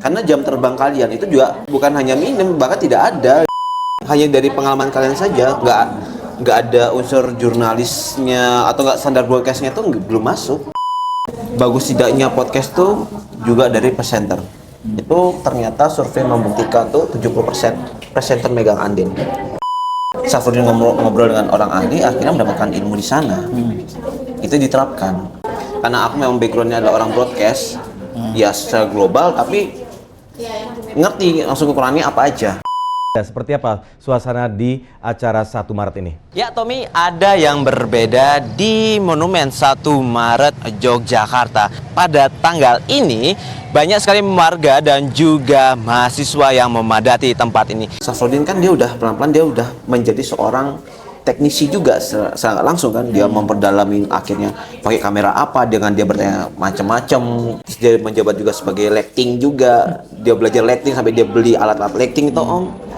Karena jam terbang kalian itu juga bukan hanya minim, bahkan tidak ada. Hanya dari pengalaman kalian saja, nggak ada unsur jurnalisnya atau nggak standar broadcastnya itu belum masuk. Bagus tidaknya podcast tuh juga dari presenter. Itu ternyata survei membuktikan tuh 70% presenter megang andil. Safruddin ngobrol dengan orang ahli, akhirnya mendapatkan ilmu di sana. Itu diterapkan. Karena aku memang backgroundnya adalah orang broadcast, ya secara global, tapi ngerti langsung ukurannya apa aja. Seperti apa suasana di acara 1 Maret ini? Ya Tommy, ada yang berbeda di Monumen 1 Maret Yogyakarta. Pada tanggal ini banyak sekali warga dan juga mahasiswa yang memadati tempat ini. Safruddin kan dia udah pelan-pelan dia udah menjadi seorang teknisi juga secara langsung kan, dia memperdalami akhirnya pakai kamera apa dengan dia bertanya macam-macam. Dia menjabat juga sebagai lighting juga, dia belajar lighting sampai dia beli alat-alat lighting itu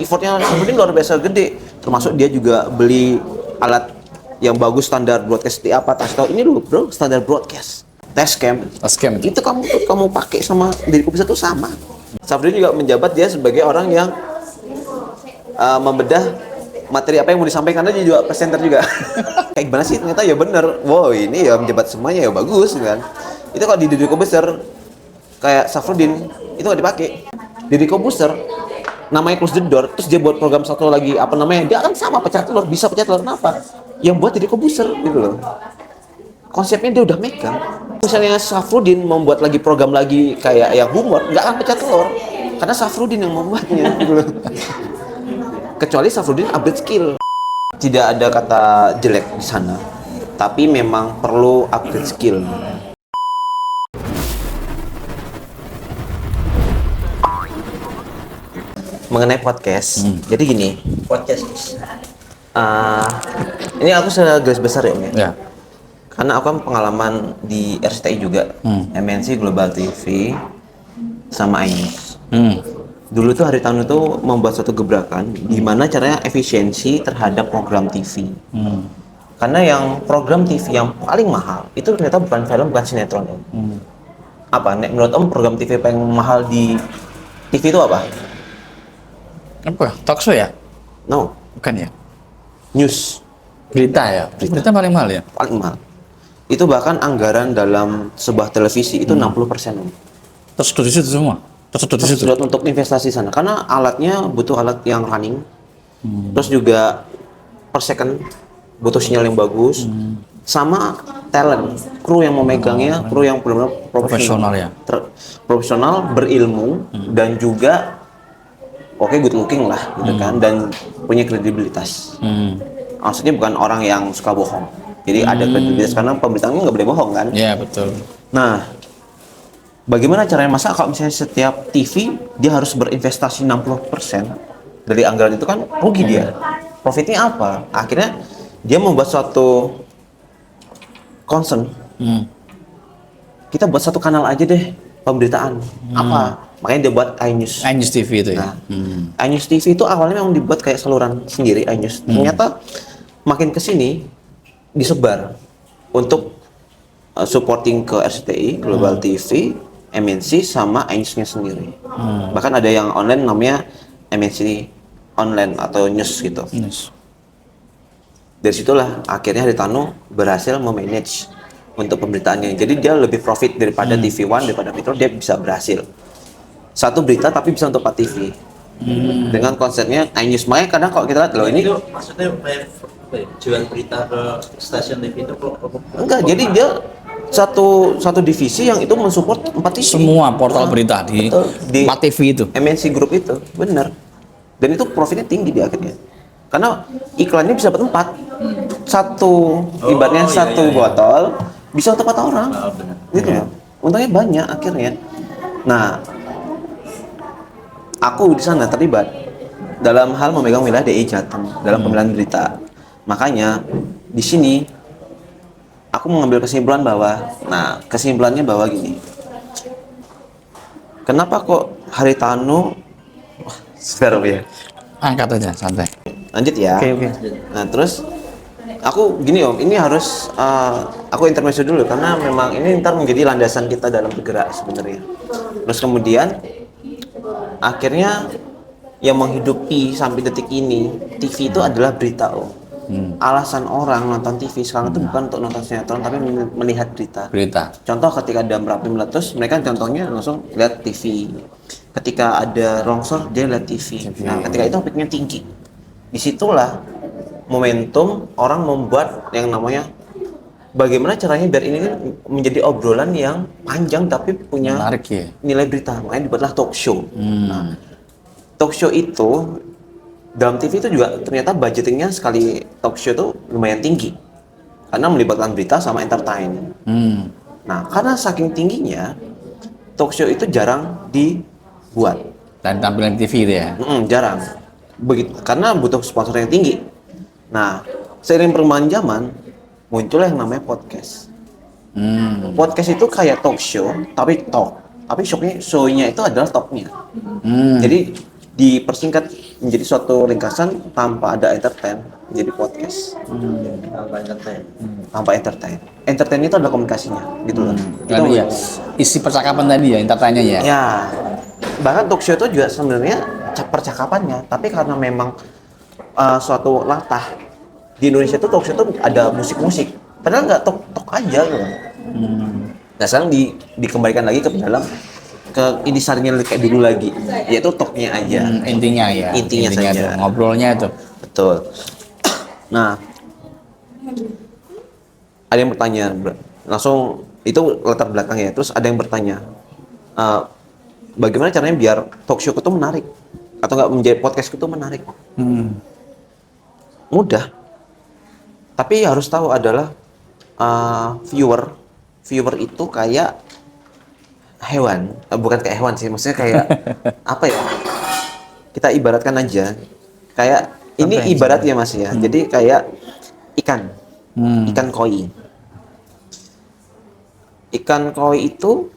effortnya Safruddin luar biasa gede, termasuk dia juga beli alat yang bagus standar broadcast seperti apa. Tahu ini dulu bro, standar broadcast Tascam itu kamu pakai sama dari komputer itu sama. Safruddin juga menjabat dia sebagai orang yang membedah materi apa yang mau disampaikan, karena dia juga presenter juga. Kayak gimana sih ternyata ya bener, wow ini ya menjabat semuanya ya bagus kan. Itu kalau di Deddy Corbuzier kayak Safruddin itu nggak dipakai. Deddy Corbuzier namanya Close the Door, terus dia buat program satu lagi apa namanya, dia akan sama pecah telur, bisa pecah telur. Kenapa? Yang buat Deddy Corbuzier gitu loh, konsepnya dia udah megang. Misalnya Safruddin membuat lagi program lagi kayak yang humor, nggak akan pecah telur karena Safruddin yang membuatnya gitu loh. Kecuali Safruddin upgrade skill. Tidak ada kata jelek di sana, tapi memang perlu upgrade skill. Mengenai podcast, jadi gini, podcast ini aku garis besar ya Om ya. Karena aku kan pengalaman di RCTI juga, MNC Global TV sama iNews. Dulu tuh Haritanu tuh membuat suatu gebrakan gimana caranya efisiensi terhadap program TV. Karena yang program TV yang paling mahal itu ternyata bukan film, bukan sinetron. Apa? Menurut Om program TV paling mahal di TV itu apa? Apa? Talk show ya? No. Bukan ya? News. Berita ya? Berita paling mahal ya? Paling mahal. Itu bahkan anggaran dalam sebuah televisi itu 60%. Tersedot di situ semua? Tersedot untuk investasi sana. Karena alatnya butuh alat yang running. Terus juga per second butuh sinyal yang bagus. Sama talent, kru yang memegangnya, kru yang benar-benar profesional ya? Profesional, berilmu, dan juga good looking lah gitu kan, dan punya kredibilitas. Maksudnya bukan orang yang suka bohong. Jadi ada kredibilitas, karena pemberitaannya nggak boleh bohong kan. Iya betul. Nah, bagaimana caranya, masa kalau misalnya setiap TV dia harus berinvestasi 60% dari anggaran itu, kan rugi dia. Profitnya apa? Akhirnya dia membuat suatu concern. Kita buat satu kanal aja deh pemberitaan. Apa? Makanya dia buat iNews. iNews TV itu ya? iNews TV itu awalnya memang dibuat kayak saluran sendiri iNews. Ternyata makin kesini disebar untuk supporting ke RCTI, Global TV, MNC, sama iNews-nya sendiri. Bahkan ada yang online namanya MNC Online atau News gitu. Dari situlah akhirnya Haritanu berhasil memanage untuk pemberitaannya. Jadi dia lebih profit daripada TV One, daripada Metro, dia bisa berhasil. Satu berita tapi bisa untuk 4 TV. Dengan konsepnya iNews. Makanya kadang kalau kita lihat loh ini itu maksudnya jual berita ke stasiun TV itu enggak, jadi dia satu divisi yang itu mensupport 4 TV. Semua portal berita di 4 TV itu. MNC Group itu, benar. Dan itu profitnya tinggi di akhirnya. Karena iklannya bisa dapat 4. Ibaratnya satu botol bisa untuk 4 orang. Gitu ya. Untungnya banyak akhirnya. Nah, aku di sana terlibat dalam hal memegang wilayah DI Jateng dalam pemilihan berita. Makanya di sini aku mengambil kesimpulan kesimpulannya bahwa gini. Kenapa kok Haritanu sekarang ya? Angkat aja, santai. Lanjut ya. Oke. Nah, terus aku gini Om, ini harus aku intermezzo dulu karena memang ini ntar menjadi landasan kita dalam bergerak sebenarnya. Terus kemudian akhirnya yang menghidupi sampai detik ini TV itu adalah berita Om. Alasan orang nonton TV sekarang itu bukan untuk nonton sinetron tapi melihat berita. Berita. Contoh ketika ada Merapi meletus, mereka contohnya langsung lihat TV. Ketika ada longsor, dia lihat TV. Nah, ketika itu topiknya tinggi. Disitulah momentum orang membuat yang namanya bagaimana caranya biar ini menjadi obrolan yang panjang tapi punya Menarik ya. nilai berita. Makanya dibuatlah talk show. Nah, talk show itu dalam TV itu juga ternyata budgetingnya sekali talk show itu lumayan tinggi karena melibatkan berita sama entertain. Nah, karena saking tingginya talk show itu jarang dibuat. Dan tampilan TV itu ya. Jarang. Begitu karena butuh sponsor yang tinggi. Nah, seiring perkembangan zaman muncul yang namanya podcast. Podcast itu kayak talk show tapi talk. Tapi show-nya itu adalah talk-nya. Jadi dipersingkat menjadi suatu ringkasan tanpa ada entertain menjadi podcast. Tanpa entertain. Entertain itu adalah komunikasinya, gitu loh. Kan ya. Isi percakapan tadi ya, entertainnya ya. Ya, bahkan talk show itu juga sebenarnya percakapannya, tapi karena memang suatu latah di Indonesia itu talk show itu ada musik-musik, padahal nggak talk aja gitu. Nah sekarang dikembalikan lagi ke dalam ke intisarinya kayak dulu lagi, yaitu talknya aja. Intinya ya. Intinya saja. Tuh, ngobrolnya itu. Betul. Nah, ada yang bertanya, langsung itu latar belakang ya. Terus ada yang bertanya, bagaimana caranya biar talk show itu menarik atau nggak menjadi podcast itu menarik? Mudah, tapi harus tahu adalah viewer itu kayak hewan, bukan kayak hewan sih, maksudnya kayak apa ya? Kita ibaratkan aja, kayak ini ibarat ya Mas ya. Jadi kayak ikan koi. Ikan koi itu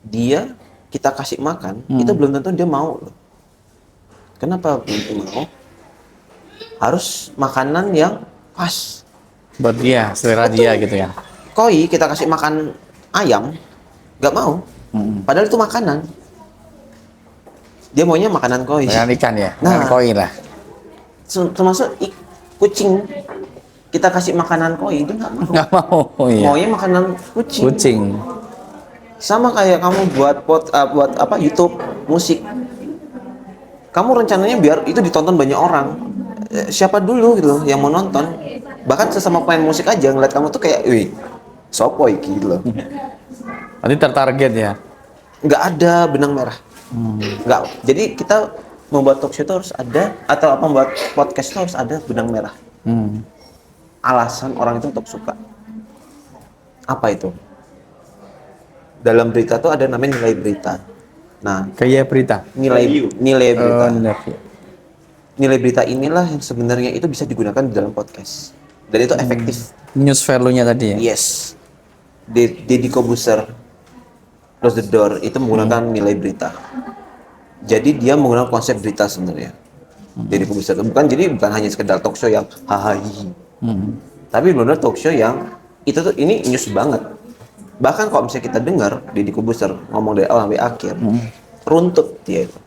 dia kita kasih makan, itu belum tentu dia mau loh. Kenapa belum tentu mau? Harus makanan yang pas. Buat dia, selera dia gitu ya. Koi kita kasih makan ayam, nggak mau. Padahal itu makanan. Dia maunya makanan koi. Makanan ikan ya, Nah. makanan koi lah. Termasuk kucing. Kita kasih makanan koi, dia nggak mau. Nggak mau ya. Maunya makanan kucing. Kucing. Sama kayak kamu buat YouTube musik. Kamu rencananya biar itu ditonton banyak orang. Siapa dulu gitu loh yang mau nonton? Bahkan sesama pemain musik aja ngeliat kamu tuh kayak, wih, sopo iki gitu loh. Nanti tertarget ya. Nggak ada benang merah. Nggak. Jadi kita membuat talk show itu harus ada, atau apa membuat podcast itu harus ada benang merah. Alasan orang itu untuk suka. Apa itu? Dalam berita tuh ada namanya nilai berita. Nah, Kayak berita. nilai berita. Nilai. Nilai berita inilah yang sebenarnya itu bisa digunakan di dalam podcast. Dan itu efektif. News value-nya tadi ya. Yes. Deddy Kobuser, Close the Door itu menggunakan nilai berita. Jadi dia menggunakan konsep berita sebenarnya. Deddy Kobuser bukan hanya sekedar talk show yang hahaha. Tapi benar-benar talk show yang itu tuh ini news banget. Bahkan kalau misalnya kita dengar Deddy Kobuser ngomong dari awal sampai akhir, runtut dia itu.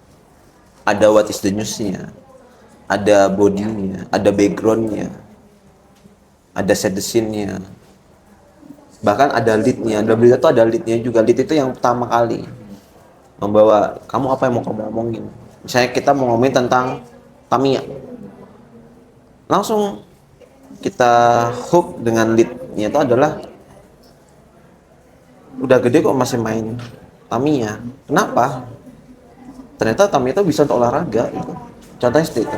Ada what is the news-nya, ada body-nya, ada background-nya, ada set the scene-nya. Bahkan ada lead-nya, dalam berita itu ada lead-nya juga. Lead itu yang pertama kali membawa kamu apa yang mau kamu ngomongin. Misalnya kita mau ngomongin tentang Tamiya, langsung kita hook dengan lead-nya itu adalah udah gede kok masih main Tamiya. Kenapa? Ternyata Tamiya itu bisa untuk olahraga gitu. Contohnya seperti itu.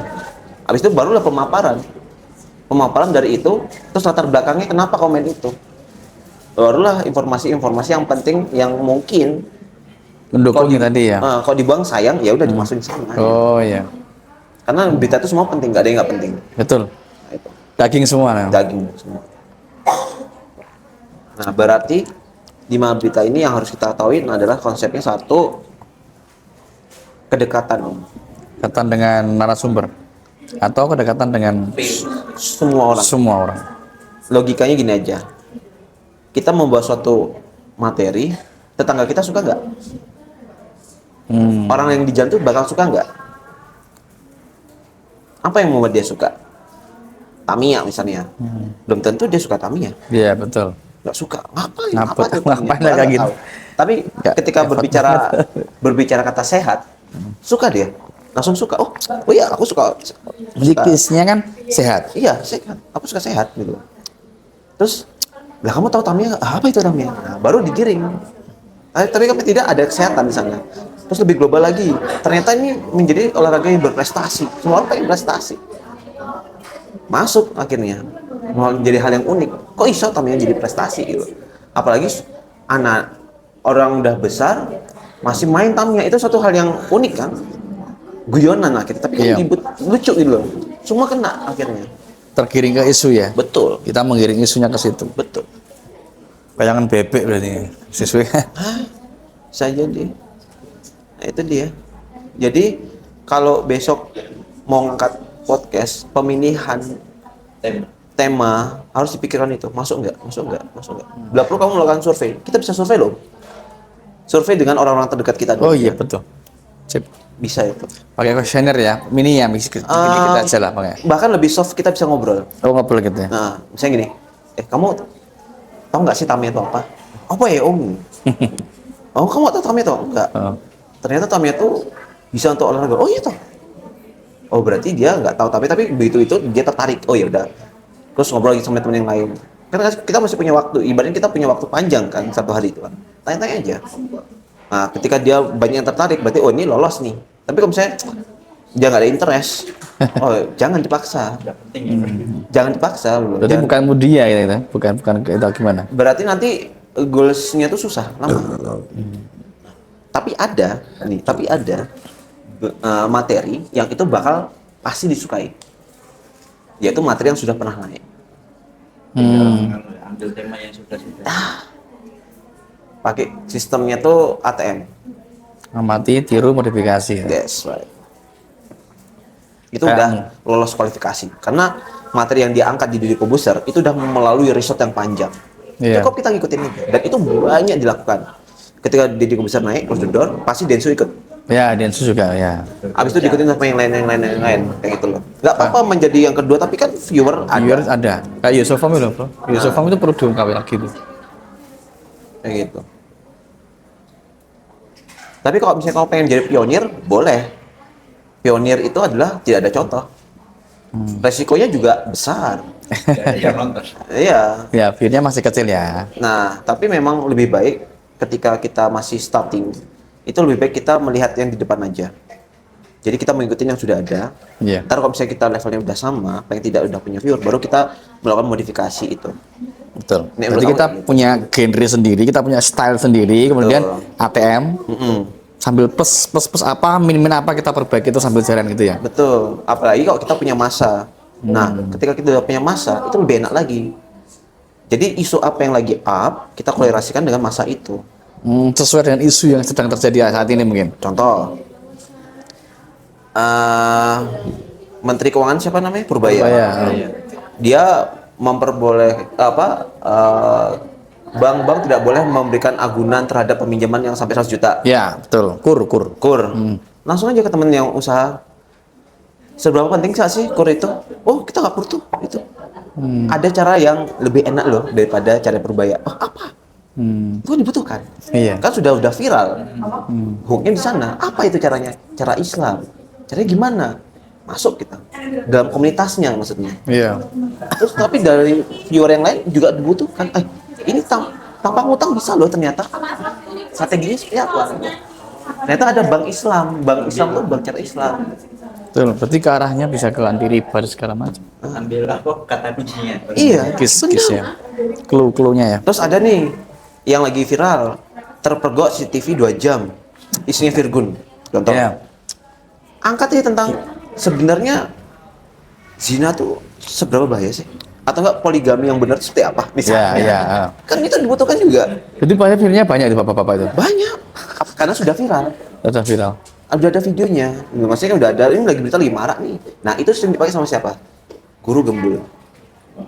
Habis itu barulah pemaparan dari itu, terus latar belakangnya kenapa komen itu. Barulah informasi-informasi yang penting yang mungkin Mendukung tadi ya. kalau dibuang sayang ya udah dimasukin sana. Oh iya. Karena berita itu semua penting, nggak ada yang nggak penting. Betul. Nah, itu. Daging semua. Nah. Daging semua. Nah, berarti di berita ini yang harus kita tahu adalah konsepnya satu, kedekatan Om. Kedekatan dengan narasumber atau kedekatan dengan Semua orang. Logikanya gini aja. Kita membawa suatu materi, tetangga kita suka nggak? Orang yang di jalan tuh bakal suka nggak? Apa yang membuat dia suka? Tamiya misalnya. Belum tentu dia suka Tamiya. Iya, betul. Nggak suka. Ngapain? Ngapa- tuh ngapain Tamiya? kayak gitu? Tahu. Tapi Nggak, ketika berbicara kata sehat, suka dia. Langsung suka. Oh iya, aku suka. Zikisnya kan sehat. Iya, sehat. Aku suka sehat gitu. Terus, lah kamu tahu Tamiya nggak? Apa itu Tamiya? Nah, baru digiring. Tapi kami tidak ada kesehatan di sana. Terus lebih global lagi, ternyata ini menjadi olahraga yang berprestasi. Semua orang pengen prestasi. Masuk akhirnya, malah menjadi hal yang unik. Kok iso Tamiya jadi prestasi gitu? Apalagi anak orang udah besar masih main Tamiya, itu satu hal yang unik kan? Guyonan akhirnya, tapi kan Iya. lucu gitu loh. Semua kena akhirnya. Tergiring ke isu ya. Betul, Kita menggiring isunya ke situ. betul. Bayangan bebek berarti sesuai. Bisa jadi. Nah, itu dia. Jadi kalau besok mau ngangkat podcast pemilihan tema harus dipikirkan itu, masuk nggak. Bila perlu kamu melakukan survei, kita bisa survei loh. Survei dengan orang-orang terdekat kita dulu. Oh iya, betul. Sip. Bisa itu. Pakai kuesioner ya, mini ya, kita aja lah pakai. Bahkan lebih soft, kita bisa ngobrol. Oh, ngobrol gitu ya. Nah, misalnya gini, kamu tahu nggak sih Tamiya itu apa? Apa ya Om? Oh, kamu tahu Tamiya itu enggak? Oh. Ternyata Tamiya itu bisa untuk olahraga. Oh iya toh. Oh berarti dia nggak tahu tapi begitu itu dia tertarik. Oh ya udah. Terus ngobrol lagi sama teman yang lain. Karena kita masih punya waktu. Ibaratnya kita punya waktu panjang kan satu hari itu kan. Tanya-tanya aja. Nah ketika dia banyak yang tertarik berarti oh ini lolos nih. Tapi kalau misalnya dia nggak ada interest, oh jangan dipaksa. Jangan dipaksa. Berarti Jangan- bukan mudia gitu, bukan itu gimana? Berarti nanti goalsnya tuh susah lama. Tapi ada materi yang itu bakal pasti disukai, yaitu materi yang sudah pernah naik. Ambil tema yang sudah-sudah. Pakai sistemnya tuh ATM. Amati, tiru, modifikasi. That's right. Itu Kayak- udah lolos kualifikasi. Karena materi yang diangkat di Deddy Corbuzier itu udah melalui riset yang panjang. Iya. Cukup kita ngikutin itu. Dan itu banyak dilakukan. Ketika Deddy Corbuzier naik, close the door, pasti Densu ikut. Ya, Densu juga ya. Abis itu diikutin sama yang lain, kayak gitu loh. Nggak apa-apa menjadi yang kedua, tapi kan viewer ada. Viewers ada. Kayak Yusufam itu, Bro. Yusufam itu perlu diungkapin lagi tuh. Kayak gitu. Tapi kalau misalnya kamu pengen jadi pionir, boleh. Pionir itu adalah tidak ada contoh. Resikonya juga besar. Yang nonton. Iya. Ya, view-nya masih kecil ya. Nah, tapi memang lebih baik ketika kita masih starting, itu lebih baik kita melihat yang di depan aja. Jadi kita mengikuti yang sudah ada. Iya. Ntar kalau misalnya kita levelnya udah sama, paling tidak udah punya viewer, baru kita melakukan modifikasi itu. Betul. Nek, Jadi menurut kita kamu punya genre sendiri, kita punya style sendiri, kemudian Betul. ATM Mm-mm. sambil plus apa, min apa kita perbaiki itu sambil jalan gitu ya. Betul. Apalagi kalau kita punya masa. Nah, ketika kita udah punya masa, itu lebih enak lagi. Jadi isu apa yang lagi up, kita kolerasikan dengan masa itu. Sesuai dengan isu yang sedang terjadi saat ini mungkin. Contoh, Menteri Keuangan siapa namanya? Purbaya. Purbaya. Dia memperboleh bank-bank tidak boleh memberikan agunan terhadap peminjaman yang sampai 100 juta. Ya, betul. Kur. Kur. Langsung aja ke temen yang usaha. Seberapa penting sih kur itu? Oh, kita nggak kur tuh. Itu. Ada cara yang lebih enak loh daripada cara Purbaya. Oh, apa? Itu kan dibutuhkan. Iya. Kan sudah viral. Hooknya di sana. Apa itu caranya? Cara Islam. Caranya gimana? Masuk kita dalam komunitasnya maksudnya. Iya. Terus tapi dari viewer yang lain juga dibutuhkan. Ini tanpa ngutang bisa loh ternyata. Strateginya seperti apa? Ternyata ada bank Islam tuh bank cara Islam. Betul. Berarti ke arahnya bisa ke anti riba dan segala macam. Ambil apa kata kuncinya. Iya, Kis ya. Clue-nya ya. Terus ada nih yang lagi viral, terpergok CCTV 2 jam, isinya Virgun. Contoh. Iya. Angkat aja tentang sebenarnya zina tuh seberapa bahaya sih? Atau enggak poligami yang benar seperti apa? Misalnya. Iya. Kan itu dibutuhkan juga. Jadi view-nya banyak itu bapak-bapak itu. Banyak. Karena sudah viral. Sudah viral. Udah ada videonya. Maksudnya kan udah ada, ini lagi berita lagi marak nih. Nah, itu sering dipakai sama siapa? Guru Gembul.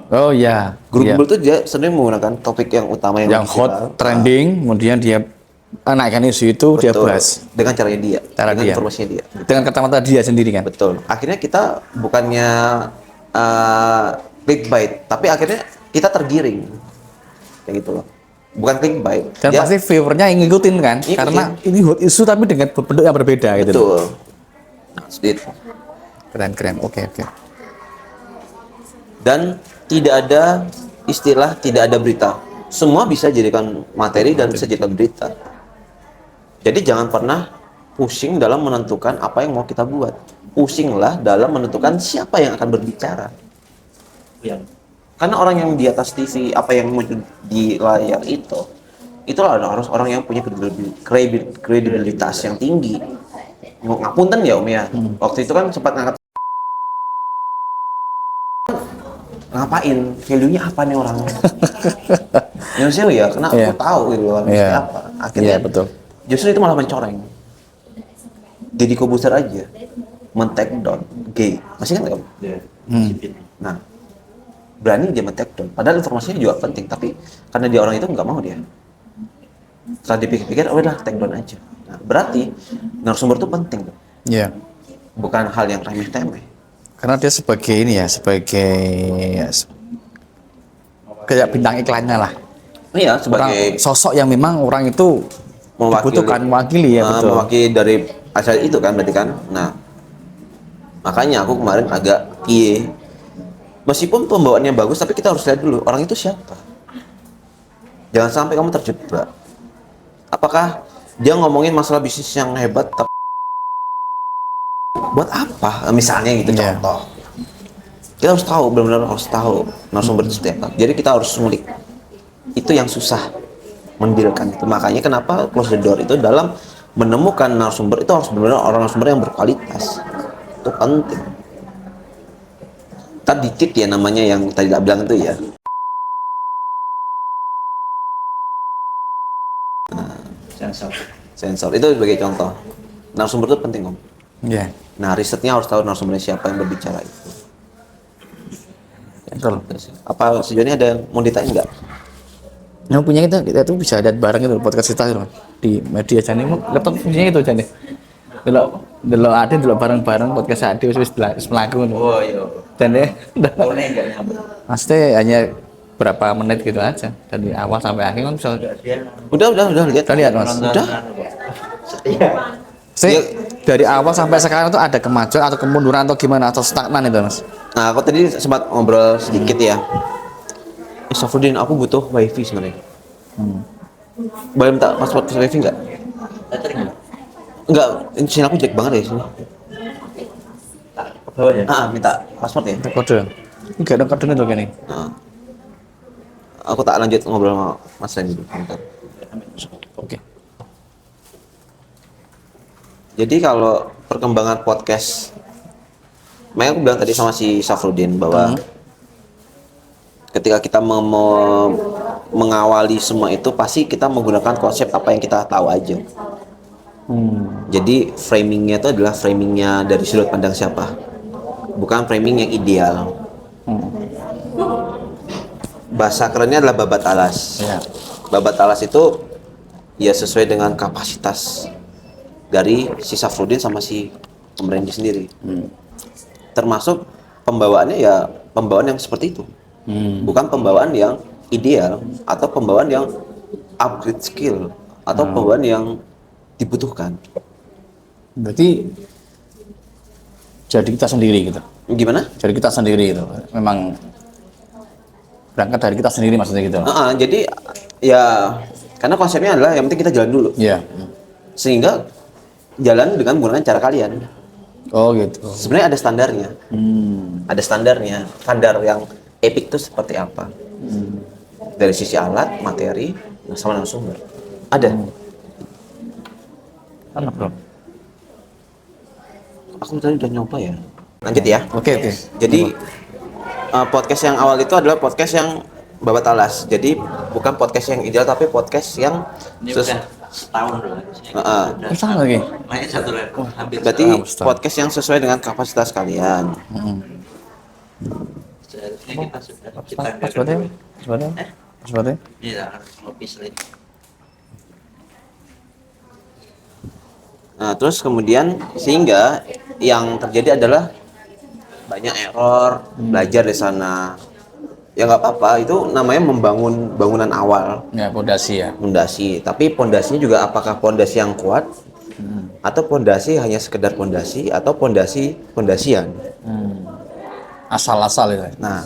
Oh iya. Guru Iya. Gembul tuh dia sering menggunakan topik yang utama Yang hot, viral. trending, kemudian dia naikkan isu itu dia Betul. bahas Dengan caranya dia, Cara dengan dia. informasinya dia. dengan kacamata dia sendiri kan. Betul. Akhirnya kita bukannya clickbait, tapi akhirnya kita tergiring. Kayak gitu loh. Bukan clickbait. Dan Dia- pasti viewernya yang ngikutin kan, Ngikutin. karena ini hot isu tapi dengan bentuk yang berbeda gitu. loh. betul. Nah, seperti itu. Keren. Oke. Dan tidak ada istilah tidak ada berita. Semua bisa jadikan materi dan bisa jadikan berita. Jadi jangan pernah pusing dalam menentukan apa yang mau kita buat. Pusinglah dalam menentukan siapa yang akan berbicara. Yang Karena orang yang di atas TV, apa yang muncul di layar itulah harus orang yang punya kredibilitas yang tinggi. Ngapunten ya Om ya. Waktu itu kan sempat ngangkat ngapain, value-nya apa nih orang? Ya maksudnya ya, karena Iya. aku tahu gitu loh, maksudnya Iya. apa. Akhirnya Iya, betul. justru itu malah mencoreng. Deddy Kobuser aja men-take down gay, masih kan kamu? ya, Hmm. sipit. Nah, berani dia men-take down. Padahal informasinya juga penting, tapi karena dia orang itu nggak mau dia. Setelah dipikir-pikir, oh udah take down aja. Nah, berarti narasumber itu penting, Iya. bukan hal yang remeh-temeh. Karena dia sebagai ini ya, sebagai kayak bintang iklannya lah. Iya, Orang sebagai sosok yang memang orang itu dibutuhkan mewakili ya, betul. mewakili dari acara itu kan berarti kan. Nah, makanya aku kemarin agak meskipun pembawaannya bagus tapi kita harus lihat dulu orang itu siapa. Jangan sampai kamu terjebak. Apakah dia ngomongin masalah bisnis yang hebat tapi buat apa? Misalnya gitu Iya. contoh. Kita harus tahu, benar-benar harus tahu narasumber itu seperti apa. Jadi kita harus ngulik. Itu yang susah mendirikan itu. Makanya kenapa close the door itu dalam menemukan narasumber itu harus benar-benar orang narasumber yang berkualitas. Itu penting. Tadi dikit ya namanya yang tadi tak bilang itu ya. Sensor itu sebagai contoh. Narasumber itu penting Om. Iya. Nah risetnya harus tahu narasumbernya siapa yang berbicara itu. Betul. Apa sejauh ini ada yang mau ditanya nggak? Yang punya kita tuh bisa lihat bareng itu podcast kita itu di media Jani. Laptop punya itu Jani. Delok ada delok bareng-bareng podcast Ade wis mlaku ngono. Oh iya. Dan ya, Boleh nggak nyampe? pasti hanya berapa menit gitu aja dari awal sampai akhir kan bisa. Dia Udah lihat. Udah lihat, Mas? Udah. Setia. Sih, Iya. dari awal sampai sekarang tuh ada kemajuan atau kemunduran atau gimana atau stagnan itu Mas? Nah, aku tadi sempat ngobrol sedikit ya. Safruddin, aku butuh wifi sebenarnya. Boleh minta password wifi nggak? Tadi nggak? Enggak, sini aku jelek banget ya sini. Ke bawah ya. Minta password ya. Ada kode. Enggak ada kode itu gini. Nah. Aku tak lanjut ngobrol sama Mas Randy dulu. Bentar. Oke. Jadi kalau perkembangan podcast, makanya aku bilang tadi sama si Safruddin bahwa ketika kita mengawali semua itu pasti kita menggunakan konsep apa yang kita tahu aja. Jadi framingnya itu adalah framingnya dari sudut pandang siapa, bukan framing yang ideal. Bahasa kerennya adalah babat alas. Ya. Babat alas itu ya sesuai dengan kapasitas dari si Safruddin sama si Randy sendiri. Termasuk pembawaannya ya pembawaan yang seperti itu. Bukan pembawaan yang ideal atau pembawaan yang upgrade skill atau pembawaan yang dibutuhkan. Berarti jadi kita sendiri gitu. Gimana? Jadi kita sendiri gitu. Memang berangkat dari kita sendiri maksudnya gitu. Jadi ya karena konsepnya adalah yang penting kita jalan dulu. Iya. Sehingga jalan dengan menggunakan cara kalian. Oh gitu. Sebenarnya ada standarnya. Ada standarnya. Standar yang epic itu seperti apa? Dari sisi alat, materi, sama narasumber. Ada. Enak bro. Aku tadi udah nyoba ya. Lanjut ya. Oke. Jadi podcast yang awal itu adalah podcast yang babat alas. Jadi bukan podcast yang ideal tapi podcast yang Ini udah setahun loh. Sama lagi. Naik satu level. Hampir berarti Setahun. podcast yang sesuai dengan kapasitas kalian. seharusnya kita sudah Pas berarti. Ini lah, ngopi selain. Nah, terus kemudian sehingga yang terjadi adalah banyak error, belajar di sana. Ya nggak apa-apa, itu namanya membangun bangunan awal, Ya, pondasi ya. pondasi. Tapi pondasinya juga apakah pondasi yang kuat atau pondasi hanya sekedar pondasi atau pondasian. Asal-asal itu. Nah,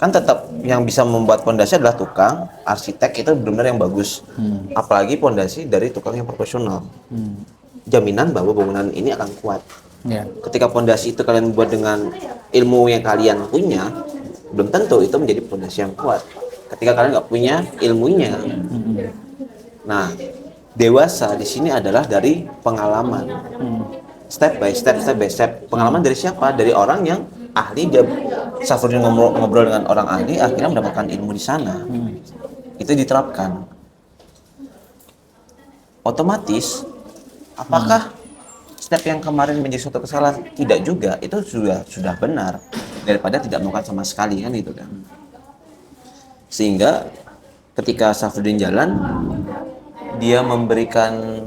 kan tetap yang bisa membuat pondasi adalah tukang, arsitek itu benar-benar yang bagus. Apalagi pondasi dari tukang yang profesional. Jaminan bahwa bangunan ini akan kuat. Ya. Ketika pondasi itu kalian buat dengan ilmu yang kalian punya, belum tentu itu menjadi pondasi yang kuat. Ketika kalian nggak punya ilmunya. Nah, dewasa di sini adalah dari pengalaman. Step by step, step by step. Pengalaman dari siapa? Dari orang yang ahli. Dia Safruddin ngobrol dengan orang ahli, akhirnya mendapatkan ilmu di sana. Itu diterapkan. Otomatis, apakah step yang kemarin menjadi suatu kesalahan? Tidak juga. Itu sudah benar daripada tidak melakukan sama sekali, kan itu kan. Sehingga ketika Safruddin jalan, dia memberikan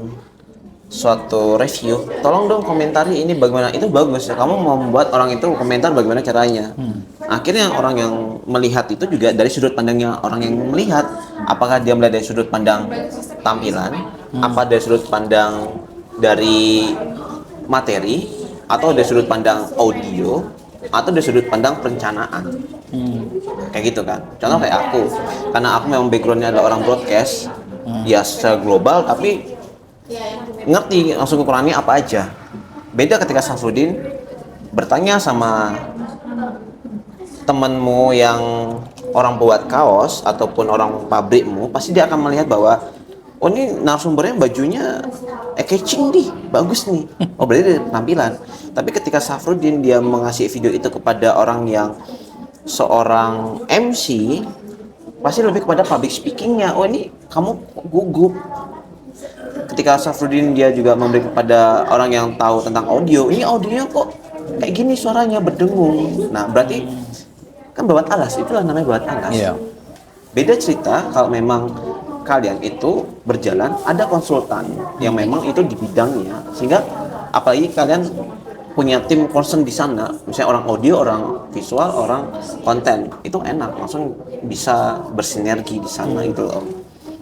suatu review, tolong dong komentari ini bagaimana, itu bagus ya, kamu mau membuat orang itu komentar bagaimana caranya. Akhirnya orang yang melihat itu juga dari sudut pandangnya orang yang melihat, apakah dia melihat dari sudut pandang tampilan, apa dari sudut pandang dari materi, atau dari sudut pandang audio, atau dari sudut pandang perencanaan. Kayak gitu kan. Contoh kayak aku, karena aku memang backgroundnya adalah orang broadcast, ya secara global, tapi ngerti langsung ukurannya apa aja. Beda ketika Safruddin bertanya sama temenmu yang orang buat kaos ataupun orang pabrikmu, pasti dia akan melihat bahwa oh ini narasumbernya bajunya catching nih, bagus nih. Oh berarti dari penampilan. Tapi ketika Safruddin dia mengasih video itu kepada orang yang seorang MC, pasti lebih kepada public speakingnya. Oh ini kamu gugup. Ketika Safruddin dia juga memberi kepada orang yang tahu tentang audio, ini audionya kok kayak gini suaranya berdengung. Nah berarti kan babat alas, itulah namanya babat alas. Iya. Beda cerita kalau memang kalian itu berjalan, ada konsultan yang memang itu di bidangnya, sehingga apalagi kalian punya tim concern di sana, misalnya orang audio, orang visual, orang konten, itu enak, langsung bisa bersinergi di sana gitu loh.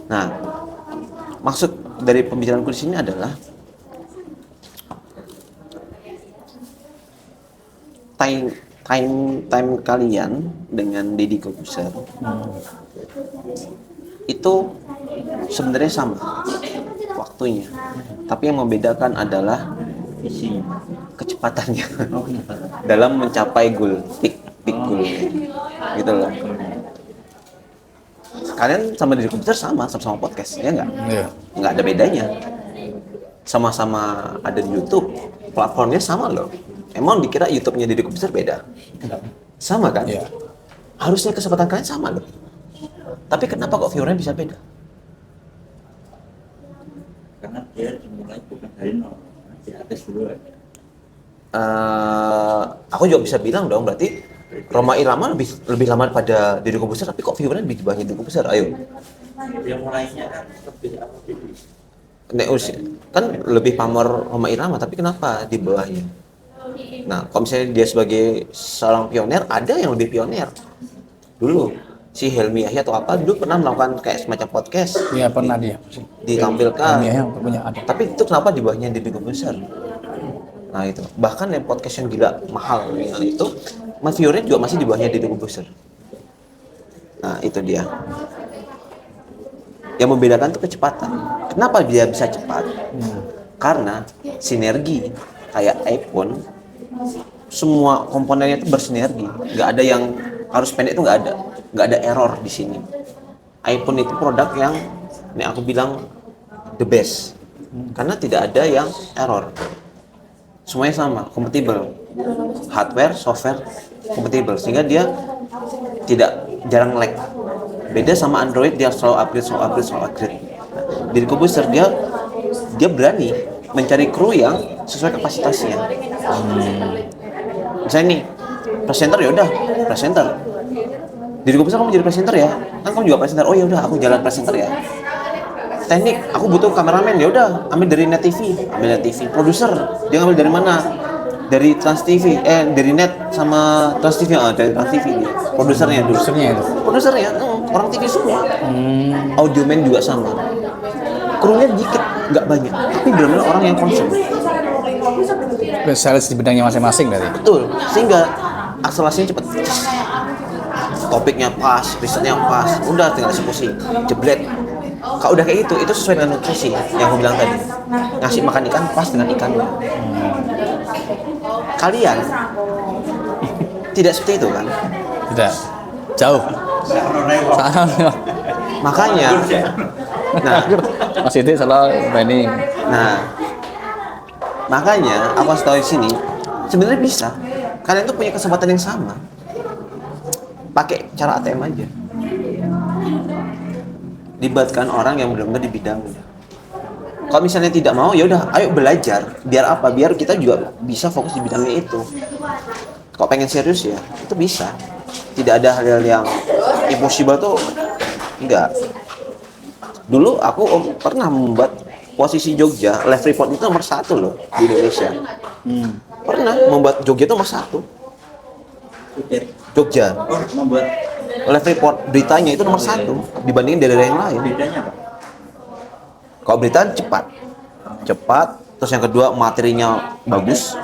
Nah, maksud dari pembicaraanku di sini adalah time kalian dengan Deddy Corbuzier itu sebenarnya sama waktunya, tapi yang membedakan adalah kecepatannya dalam mencapai goal, peak goal gitu loh. Kalian sama Deddy Corbuzier sama-sama podcast, ya nggak? Iya. Nggak ada bedanya. Sama-sama ada di YouTube, platformnya sama loh. Emang dikira YouTube-nya Deddy Corbuzier beda? Sama kan? Iya. Harusnya kesempatan kalian sama loh. Tapi kenapa kok viewernya bisa beda? Karena dia dimulai bukan dari nol, di atas dulu. Aku juga bisa bilang dong, berarti Rhoma Irama lebih lama pada Deddy Corbuzier, tapi kok viewernya lebih banyak Deddy Corbuzier? Ayo. Yang mulainya kan lebih apa dulu. Nek usia kan lebih pamor Rhoma Irama, tapi kenapa di bawahnya? Nah, kalau misalnya dia sebagai seorang pionir, ada yang lebih pionir. Dulu si Helmi Yahya atau apa dulu pernah melakukan kayak semacam podcast. Iya, pernah dia. Ditampilkan. Iya, yang punya ada. Tapi itu kenapa di bawahnya Deddy Corbuzier? Nah itu, bahkan yang podcast yang gila mahal itu, viewernya juga masih di bawahnya Deddy Corbuzier. Nah itu dia. Yang membedakan itu kecepatan. Kenapa dia bisa cepat? Karena sinergi. Kayak iPhone, semua komponennya itu bersinergi. Nggak ada yang harus pendek, itu nggak ada error di sini. iPhone itu produk yang, ini aku bilang the best, karena tidak ada yang error. Semuanya sama, kompatibel. Hardware, software, kompatibel. Sehingga dia tidak jarang lag. Beda sama Android, dia selalu upgrade. Deddy Corbuzier dia berani mencari kru yang sesuai kapasitasnya. Misalnya nih, presenter ya udah, presenter. Deddy Corbuzier kamu jadi presenter ya? Kan kamu juga presenter. Oh ya udah, aku jalan presenter ya. teknik, aku butuh kameramen, ya udah ambil dari Net TV, produser dia ngambil dari mana, dari Trans TV, dari Net sama Trans TV, dari Trans TV dia. Produsernya orang TV semua. Audioman juga sama, krunya dikit nggak banyak, tapi benar-benar orang yang concern. Spesialis di bidangnya masing-masing berarti. Betul, sehingga akselerasinya cepet, topiknya pas, risetnya pas, udah tinggal eksekusi, jebret. Kalau udah kayak gitu, itu sesuai dengan nutrisi yang aku bilang tadi. Ngasih makan ikan pas dengan ikannya. Kalian tidak seperti itu kan? Tidak. Jauh. Makanya, nah, Mas Iti selalu training. nah, makanya aku harus tahu di sini, sebenarnya bisa. Kalian tuh punya kesempatan yang sama. Pakai cara ATM aja. Libatkan orang yang benar-benar di bidangnya. Kalau misalnya tidak mau, ya udah, ayo belajar. Biar apa? Biar kita juga bisa fokus di bidangnya itu. Kalau pengen serius ya, itu bisa. Tidak ada hal-hal yang impossible tuh, enggak. Dulu aku pernah membuat posisi Jogja, live report itu nomor 1 loh di Indonesia. Pernah membuat Jogja itu nomor 1. Jogja. Membuat Live report beritanya itu nomor 1 dibandingin daerah yang lain. bedanya apa? Kalau berita cepat, terus yang kedua materinya bagus,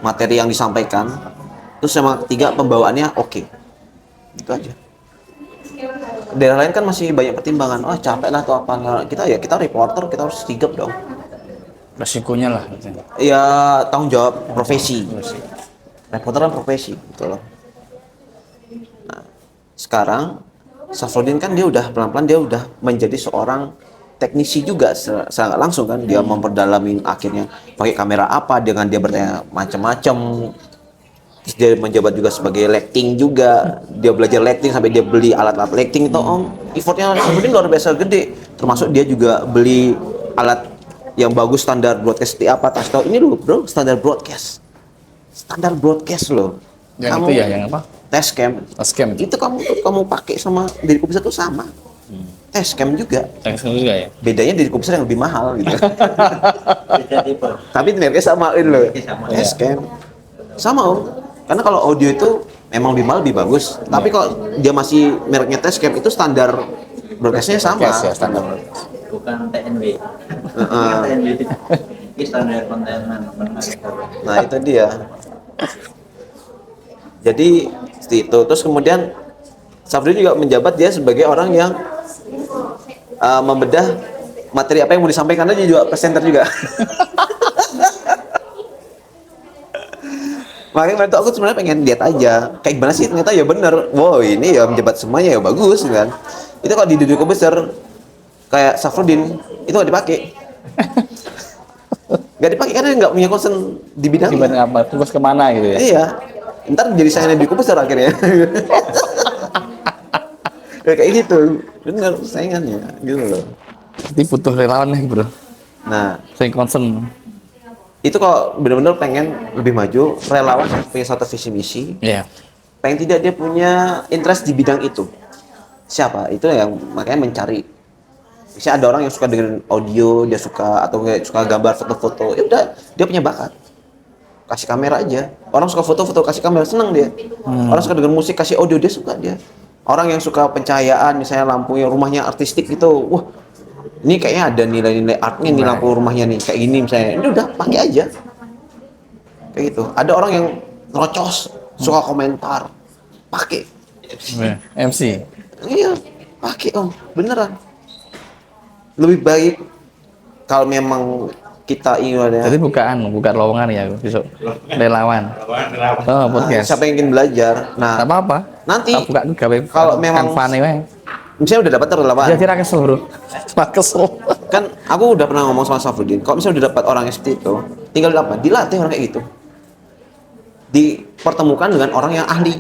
materi yang disampaikan, terus yang ketiga pembawaannya oke. Itu aja. Daerah lain kan masih banyak pertimbangan, capek lah atau apa. Kita reporter, kita harus sigap dong. Resikonya lah. Ya tanggung jawab profesi. Reporter kan profesi, gitu loh. Nah, sekarang Safrudin kan dia udah pelan-pelan dia udah menjadi seorang teknisi juga secara langsung kan, dia memperdalami akhirnya pakai kamera apa, dengan dia bertanya macam-macam. Terus dia menjabat juga sebagai lighting juga, dia belajar lighting sampai dia beli alat-alat lighting itu effortnya Safrudin luar biasa gede, termasuk dia juga beli alat yang bagus standar broadcast seperti apa. Tas tahu ini loh bro, standar broadcast loh. Yang Kamu itu ya, yang apa? Testcam. Testcam. Itu kamu pakai sama dari komputer tuh sama. Testcam juga. Testcam juga ya. Bedanya dari komputer yang lebih mahal gitu. Beda tipe. Tapi mereknya sama ini loh. Sama. Testcam. Sama om. Karena kalau audio itu memang lebih mahal lebih bagus. Tapi kalau dia masih mereknya Testcam itu standar broadcastnya sama. Broadcast ya, standar broadcast. Bukan TNW. TNW itu standar kontenan. Nah itu dia. Jadi seperti itu. Terus kemudian Safrudin juga menjabat dia sebagai orang yang membedah materi apa yang mau disampaikan, dia juga presenter juga. Makanya waktu aku sebenarnya pengen lihat aja kayak gimana sih, ternyata ya bener. Wow ini ya menjabat semuanya ya bagus kan. Itu kalau di dunia besar kayak Safrudin itu nggak dipakai. Nggak dipakai karena nggak punya concern di bidangnya. Dibanding apa? Fokus kemana gitu ya? Iya. Ntar jadi saingan di besar akhirnya. Ya, kayak gitu. Bener saingannya gitu loh. Jadi butuh relawan nih bro. Nah, Saya concern. itu kalau benar-benar pengen lebih maju, relawan punya satu visi misi. Iya. Pengen tidak dia punya interest di bidang itu. Siapa? Itu yang makanya mencari. Misalnya ada orang yang suka dengan audio, dia suka atau kayak suka gambar foto-foto. Ya udah, dia punya bakat. Kasih kamera aja. Orang suka foto-foto kasih kamera, seneng dia. Orang suka dengan musik kasih audio, dia suka dia. Orang yang suka pencahayaan, misalnya lampunya rumahnya artistik gitu, wah ini kayaknya ada nilai-nilai artnya nih lampu rumahnya nih kayak gini misalnya, ini udah pakai aja kayak gitu. Ada orang yang nerocos, suka komentar, pakai. MC. Iya, pakai om, beneran. Lebih baik kalau memang kita ingin ada. Jadi buka lowongan ya besok. Relawan. Oh, podcast. Siapa yang ingin belajar? Nah, Tak apa-apa. nanti Tak buka gawe kalau memang kampanye wae. misalnya udah dapat relawan, Jadi kira kesel bro. Cuma kesel. kan aku udah pernah ngomong sama Safrudin, kalau misalnya udah dapat orang yang seperti itu, tinggal apa? Dilatih orang kayak gitu, dipertemukan dengan orang yang ahli,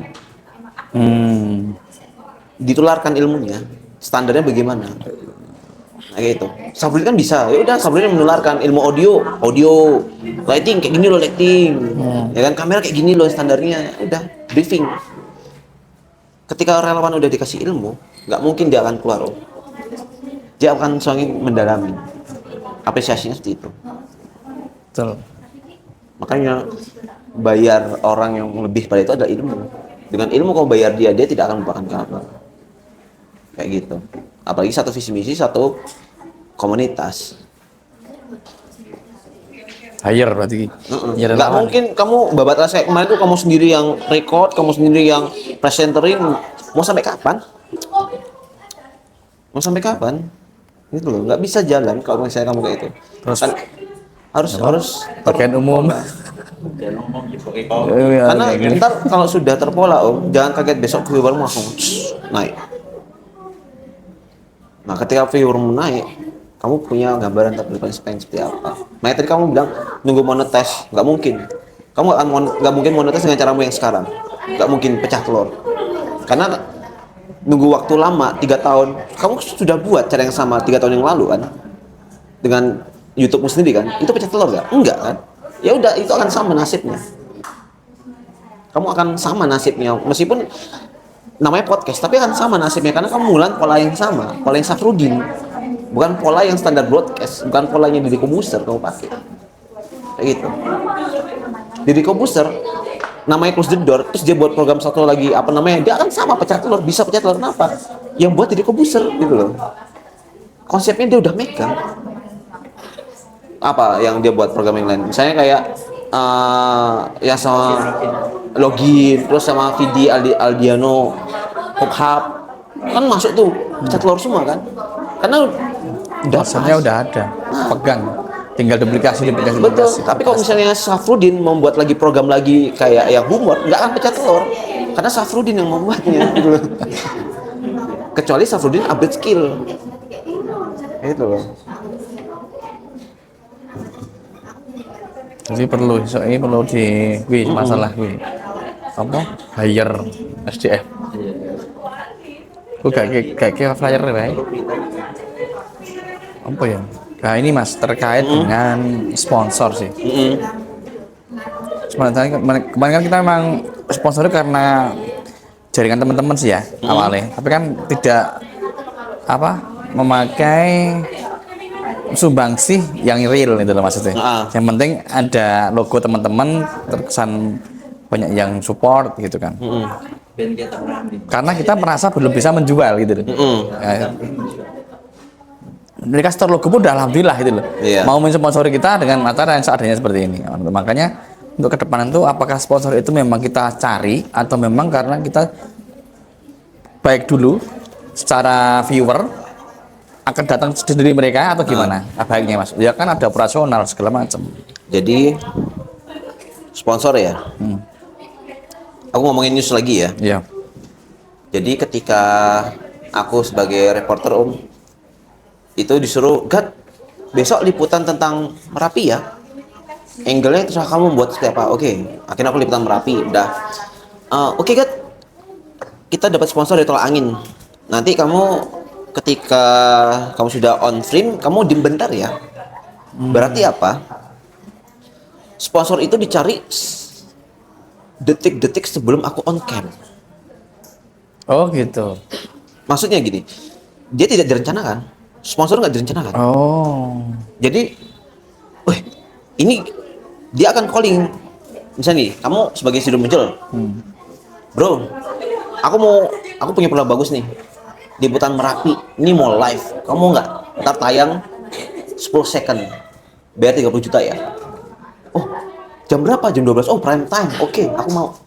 ditularkan ilmunya, standarnya bagaimana, nah, kayak gitu. Safrudin kan bisa, ya udah Safrudin menularkan ilmu audio, lighting kayak gini loh lighting, ya kan kamera kayak gini loh standarnya, udah briefing. Ketika relawan udah dikasih ilmu, nggak mungkin dia akan keluar. dia akan semakin mendalami. Apresiasinya seperti itu. Betul. Makanya bayar orang yang lebih pada itu adalah ilmu. Dengan ilmu kau bayar dia tidak akan melupakan kamu. Kayak gitu. Apalagi satu visi misi, satu komunitas. Hire berarti. Ya, Nggak relawan. mungkin kamu babat rasa kemarin tuh kamu sendiri yang record, kamu sendiri yang presenterin. Mau sampai kapan? Mau sampai kapan? Gitu loh, nggak bisa jalan kalau misalnya kamu kayak itu. Terus Kan harus pakaian umum. Dan ngomong gitu kayak kau. Iya, karena kayak gini. ntar kalau sudah terpola jangan kaget besok viewermu langsung naik. Nah ketika viewermu naik, kamu punya gambaran terdepan seperti apa. Nah tadi kamu bilang nunggu monetize, nggak mungkin. Kamu nggak mungkin monetize dengan caramu yang sekarang. Nggak mungkin pecah telur. Karena nunggu waktu lama 3 tahun, kamu sudah buat cara yang sama 3 tahun yang lalu kan, dengan YouTube-mu sendiri kan, itu pecah telur nggak? Enggak kan? Ya udah itu akan sama nasibnya. Kamu akan sama nasibnya meskipun namanya podcast, tapi akan sama nasibnya karena kamu mulai pola yang sama, pola yang Safrudin, bukan pola yang standar broadcast, bukan polanya Deddy Kobuser kamu pakai. Kayak gitu. Deddy Kobuser namanya Close the Door, terus dia buat program satu lagi apa namanya, dia akan sama pecah telur, bisa pecah telur. Kenapa? Yang buat Deddy Kobuser gitu loh. Konsepnya dia udah megang. Apa yang dia buat program yang lain? Misalnya kayak ya sama login, terus sama Vidi Aldiano, Pop Hub, kan masuk tuh pecah telur semua kan? Karena udah Dasarnya pas. udah ada, pegang. Tinggal duplikasi. Betul, tapi kalau misalnya Safrudin membuat lagi program lagi kayak yang humor, nggak akan pecah telur, karena Safrudin yang membuatnya, gitu loh. Kecuali Safrudin update skill, itu loh. Jadi perlu, ini perlu masalah apa? Hire SDM. Gue kayak flyer ya. Apa ya? Nah ini mas terkait dengan sponsor sih. Sebenarnya kemarin kan kita memang sponsornya karena jaringan teman-teman sih ya awalnya. Tapi kan tidak memakai sumbangsih yang real itu loh maksudnya. Yang penting ada logo teman-teman, terkesan banyak yang support gitu kan. Ben kita berani. Karena kita merasa belum bisa menjual gitu loh. Ya, mereka store logo pun udah alhamdulillah gitu loh. Iya. Mau mensponsori kita dengan materi yang seadanya seperti ini. Makanya untuk kedepan itu apakah sponsor itu memang kita cari atau memang karena kita baik dulu secara viewer akan datang sendiri mereka atau gimana? Baiknya mas, ya kan ada operasional segala macam. Jadi sponsor ya. Aku ngomongin news lagi ya. Iya. Jadi ketika aku sebagai reporter itu disuruh, Gat, besok liputan tentang Merapi ya. Angle-nya terserah kamu buat seperti apa. Oke, akhirnya aku liputan Merapi. Udah. Oke, Gat. Kita dapat sponsor dari Tol Angin. Nanti kamu ketika kamu sudah on frame, kamu diem bentar ya. Berarti apa? Sponsor itu dicari detik-detik sebelum aku on cam. Oh gitu. Maksudnya gini, dia tidak direncanakan. Sponsor nggak direncanakan. Oh. Jadi, ini dia akan calling. Misalnya nih, kamu sebagai studio muncul, bro, aku punya program bagus nih, liputan Merapi, ini mau live, kamu nggak? Ntar tayang 10 second, bayar 30 juta ya. Oh, jam berapa? Jam 12. Oh, prime time. Oke, aku mau.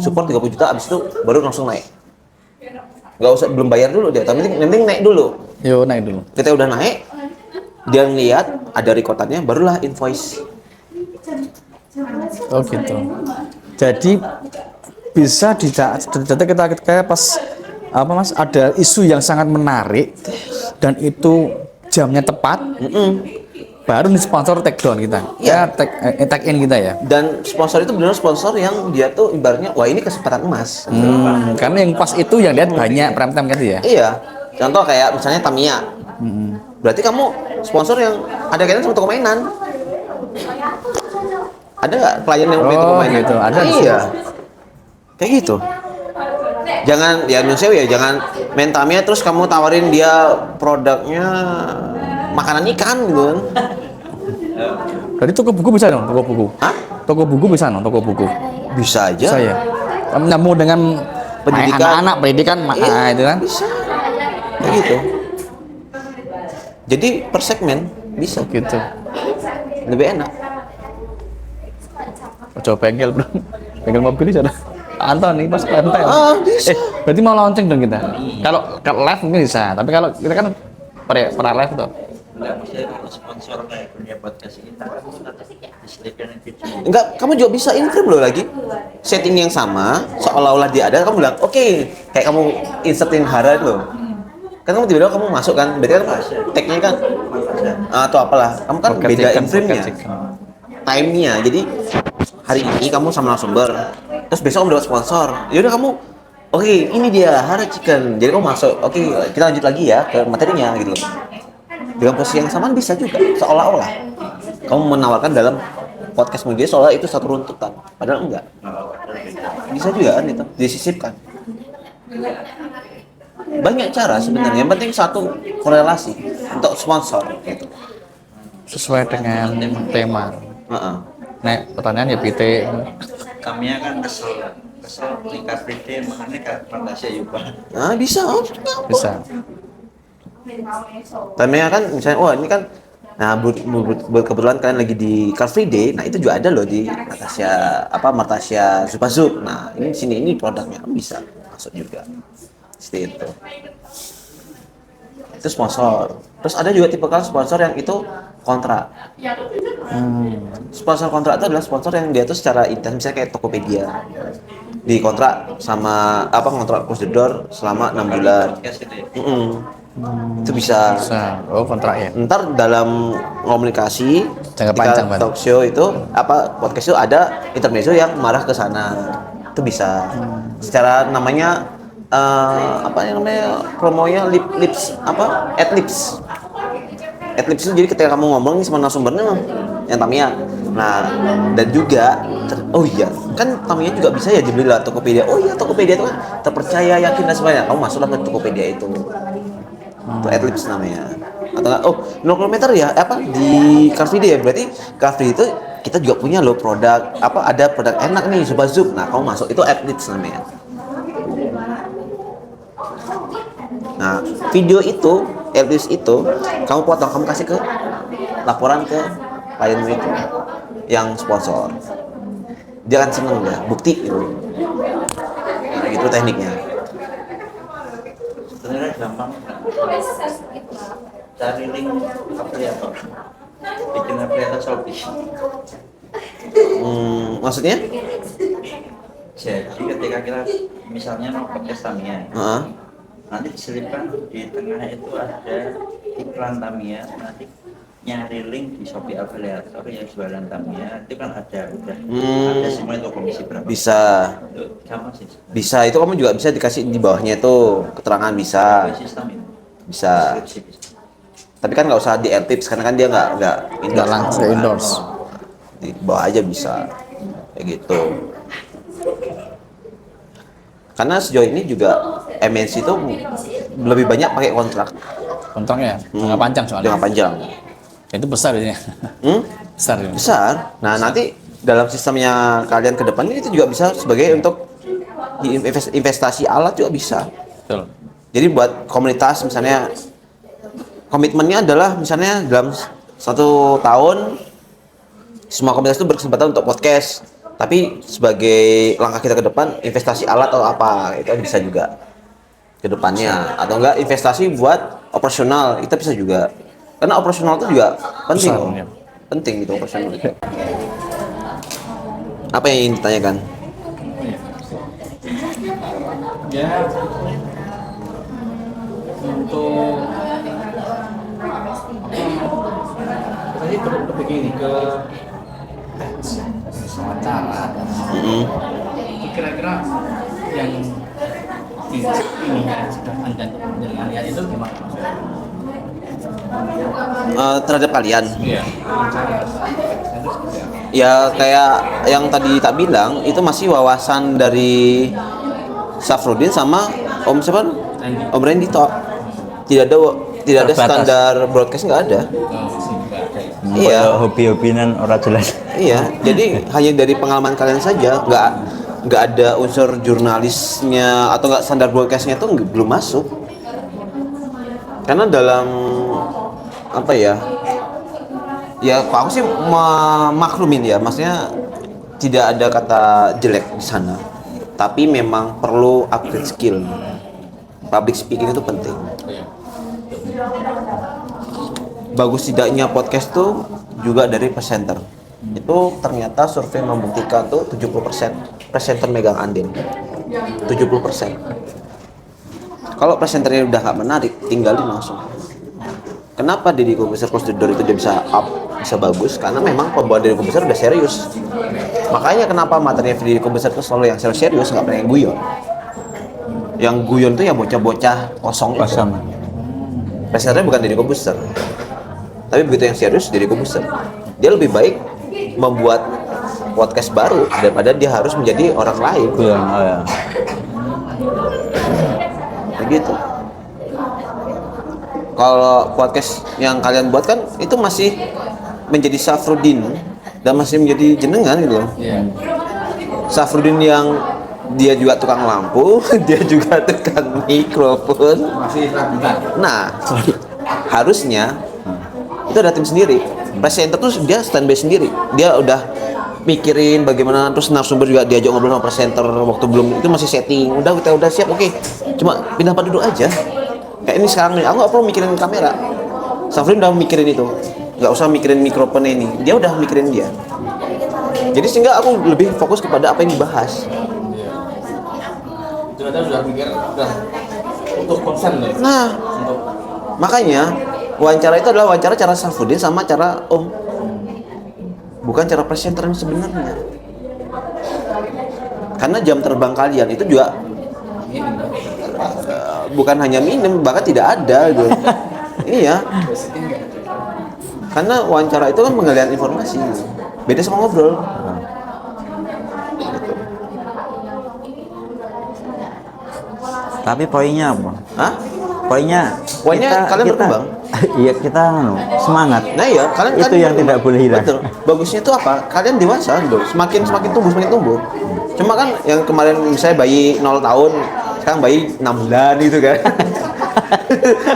Support 30 juta, abis itu baru langsung naik. Nggak usah, belum bayar dulu deh, tapi nanti naik dulu. Yo naik dulu. Kita udah naik, dia ngeliat ada rekotannya, barulah invoice. Oh gitu. Jadi bisa kita pas apa mas ada isu yang sangat menarik dan itu jamnya tepat, baru nih sponsor take down kita. Iya. Ya take in kita ya. Dan sponsor itu benar sponsor yang dia tuh ibaratnya, wah ini kesempatan emas. Karena yang pas itu yang lihat banyak prime time gitu ya. Iya. Contoh kayak misalnya Tamiya. Berarti kamu sponsor yang ada kaitan sama toko mainan. Ada nggak klien yang punya toko mainan? Gitu. Ada. Iya. Kayak gitu. Jangan ya manusia ya, jangan main Tamiya terus kamu tawarin dia produknya makanan ikan gitu kan. Berarti toko buku bisa dong, toko buku. Hah? Toko buku bisa dong, toko buku. Bisa aja. Bisa ya. Nyambung dengan Pendidikan. anak-anak, pendidikan, itu kan. Bisa. Kayak gitu. Jadi per segmen bisa. Gitu. Lebih enak. Coba bengkel bro, bengkel mobil aja dah. Anton nih pas konten. Bisa. Berarti mau launching dong kita. Kalau live mungkin bisa, tapi kalau kita kan per live tuh. Enggak, maksudnya kalau sponsor kayak dunia podcast kita kan disediakan video. Enggak, kamu juga bisa inframe loh lagi. Setting yang sama, seolah-olah dia ada, kamu bilang, oke, kayak kamu insertin Hara itu loh. Kan kamu tiba-tiba kamu masuk kan, berarti kan tag-nya kan, atau apalah, kamu kan beda inframe-nya, time-nya. Jadi hari ini kamu sama narasumber, terus besok kamu dapat sponsor. Yaudah kamu, oke, ini dia Hara Chicken. Jadi kamu masuk, oke, kita lanjut lagi ya ke materinya gitu loh. Dengan posisi yang sama bisa juga, seolah-olah kamu menawarkan dalam podcast media seolah itu satu runtutan, padahal enggak. Bisa juga kan itu disisipkan. Banyak cara sebenarnya, yang penting satu korelasi untuk sponsor gitu. Sesuai dengan tema. Heeh. Nah, pertanyaan ya PT. Kami kan kesel tingkat PD makanya kan Fantasia Yuba. Nah bisa, Bisa. temanya kan misalnya, wah ini kan, nah kebetulan kalian lagi di Car Free Day, nah itu juga ada loh di Martasia Zupazub. Nah ini di sini ini produknya bisa masuk juga. Seperti itu sponsor. Terus ada juga tipe sponsor yang itu kontrak. Sponsor kontrak itu adalah sponsor yang dia tuh secara intens, misalnya kayak Tokopedia di kontrak sama kontrak close the door selama 6 bulan. Podcast itu ya. Itu bisa. Bisa. Oh, kontrak ya. Ntar dalam komunikasi Jangka ketika panjang, Bang. talk show itu podcast itu ada intermezzo yang marah ke sana. Itu bisa. Secara namanya promonya adlibs itu. Jadi ketika kamu ngomong sama narasumbernya yang Tamiya, nah dan juga kan Tamiya juga bisa ya dibeli lewat Tokopedia. Oh iya, Tokopedia itu kan terpercaya, yakin dan sebagainya. Kamu masuklah ke Tokopedia itu adlibs namanya. Atau enggak, 0 kilometer ya di Car Free Day ya, berarti Car Free itu kita juga punya loh produk ada produk enak nih Zupazub. Nah kamu masuk itu adlibs namanya. Nah, video itu, adlibs itu, kamu potong, kamu kasih ke laporan ke klienmu itu yang sponsor. Dia akan seneng ya, bukti gitu. Nah, gitu tekniknya. Sebenarnya gampang. Cari link afiliator. Bikin afiliator Shopee. Maksudnya? Jadi ketika kita misalnya mau podcast Tamiya, nanti diselipkan di tengah itu ada iklan Tamiya, nanti nyari link di Shopee afiliator yang jualan Tamiya, itu kan ada semua itu komisi berapa? Bisa. Itu gampang sih. Bisa, itu kamu juga bisa dikasih di bawahnya itu keterangan bisa. Sistem itu. Bisa. Deskripsi bisa. Tapi kan nggak usah di adlibs karena kan dia nggak langsung endorse. Di bawah aja bisa. Kayak gitu. Karena sejauh ini juga MNC itu lebih banyak pakai kontrak. Kontraknya jangka panjang soalnya. Jangka panjang. Itu besar ini. Besar ini. Besar. Nah, nanti dalam sistemnya kalian ke depan itu juga bisa sebagai untuk investasi alat juga bisa. Betul. Jadi buat komunitas misalnya komitmennya adalah misalnya dalam 1 tahun semua komunitas itu berkesempatan untuk podcast. Tapi sebagai langkah kita ke depan investasi alat atau apa itu bisa juga ke depannya, atau enggak investasi buat operasional kita bisa juga, karena operasional itu juga penting Besar, loh. ya. Penting gitu operasional itu. Apa yang ingin ditanyakan? Ya, untuk tadi lebih gini ke wawancara. Kira-kira yang ini ya sudah anda dengan lihat itu gimana? Terhadap kalian Iya. ya kayak yang tadi tak bilang itu masih wawasan dari Safrudin sama Om siapa? Om Randy tok. Tidak ada Terbatas. standar broadcast, nggak ada. Iya. Hobi-hobinan orang jelas. Iya, jadi hanya dari pengalaman kalian saja, nggak ada unsur jurnalisnya atau nggak standar broadcastnya itu belum masuk. Karena dalam apa ya? Ya, aku sih maklumin ya, maksudnya tidak ada kata jelek di sana. Tapi memang perlu upgrade skill. Public speaking itu penting. Bagus tidaknya podcast tuh juga dari presenter. Itu ternyata survei membuktikan tuh 70% presenter megang andil. 70%. Kalau presenternya udah nggak menarik, tinggalin langsung. Kenapa Deddy Corbuzier Close the Door itu dia bisa bisa bagus? Karena memang pembawa Deddy Corbuzier udah serius. Makanya kenapa materinya Deddy Corbuzier itu selalu yang serius, nggak pernah yang guyon. Yang guyon tuh ya bocah-bocah kosong. Presenternya bukan Deddy Corbuzier. Tapi begitu yang serius Deddy Corbuzier. Dia lebih baik membuat podcast baru daripada dia harus menjadi orang lain. Ya. Begitu. Kalau podcast yang kalian buat kan itu masih menjadi Safruddin dan masih menjadi jenengan gitu loh. Safruddin yang dia juga tukang lampu, dia juga tukang mikrofon. Nah, harusnya itu ada tim sendiri. Presenter tuh dia standby sendiri. Dia udah mikirin bagaimana, terus narasumber juga diajak ngobrol sama presenter waktu belum itu masih setting. Kita udah siap, oke. Cuma pindah tempat duduk aja. Kayak ini sekarang nih, aku nggak perlu mikirin kamera. Safrin udah mikirin itu, nggak usah mikirin mikrofon ini. Dia udah mikirin dia. Jadi sehingga aku lebih fokus kepada apa yang dibahas. Ternyata sudah mikir, udah untuk konsen deh. Nah, makanya wawancara itu adalah wawancara cara Safruddin sama cara Om, bukan cara presenter yang sebenarnya. Karena jam terbang kalian itu juga bukan hanya minim, bahkan tidak ada gitu. Iya. Karena wawancara itu kan penggalian informasi. Beda sama ngobrol. Tapi poinnya apa? Hah? Poinnya Kalian berkembang. Iya, kita semangat. Nah iya, kalian Itu kan yang tidak boleh hilang. Betul. Bagusnya itu apa? Kalian dewasa gitu. Semakin tumbuh. Cuma kan yang kemarin misalnya bayi 0 tahun, sekarang bayi 6 bulan gitu kan.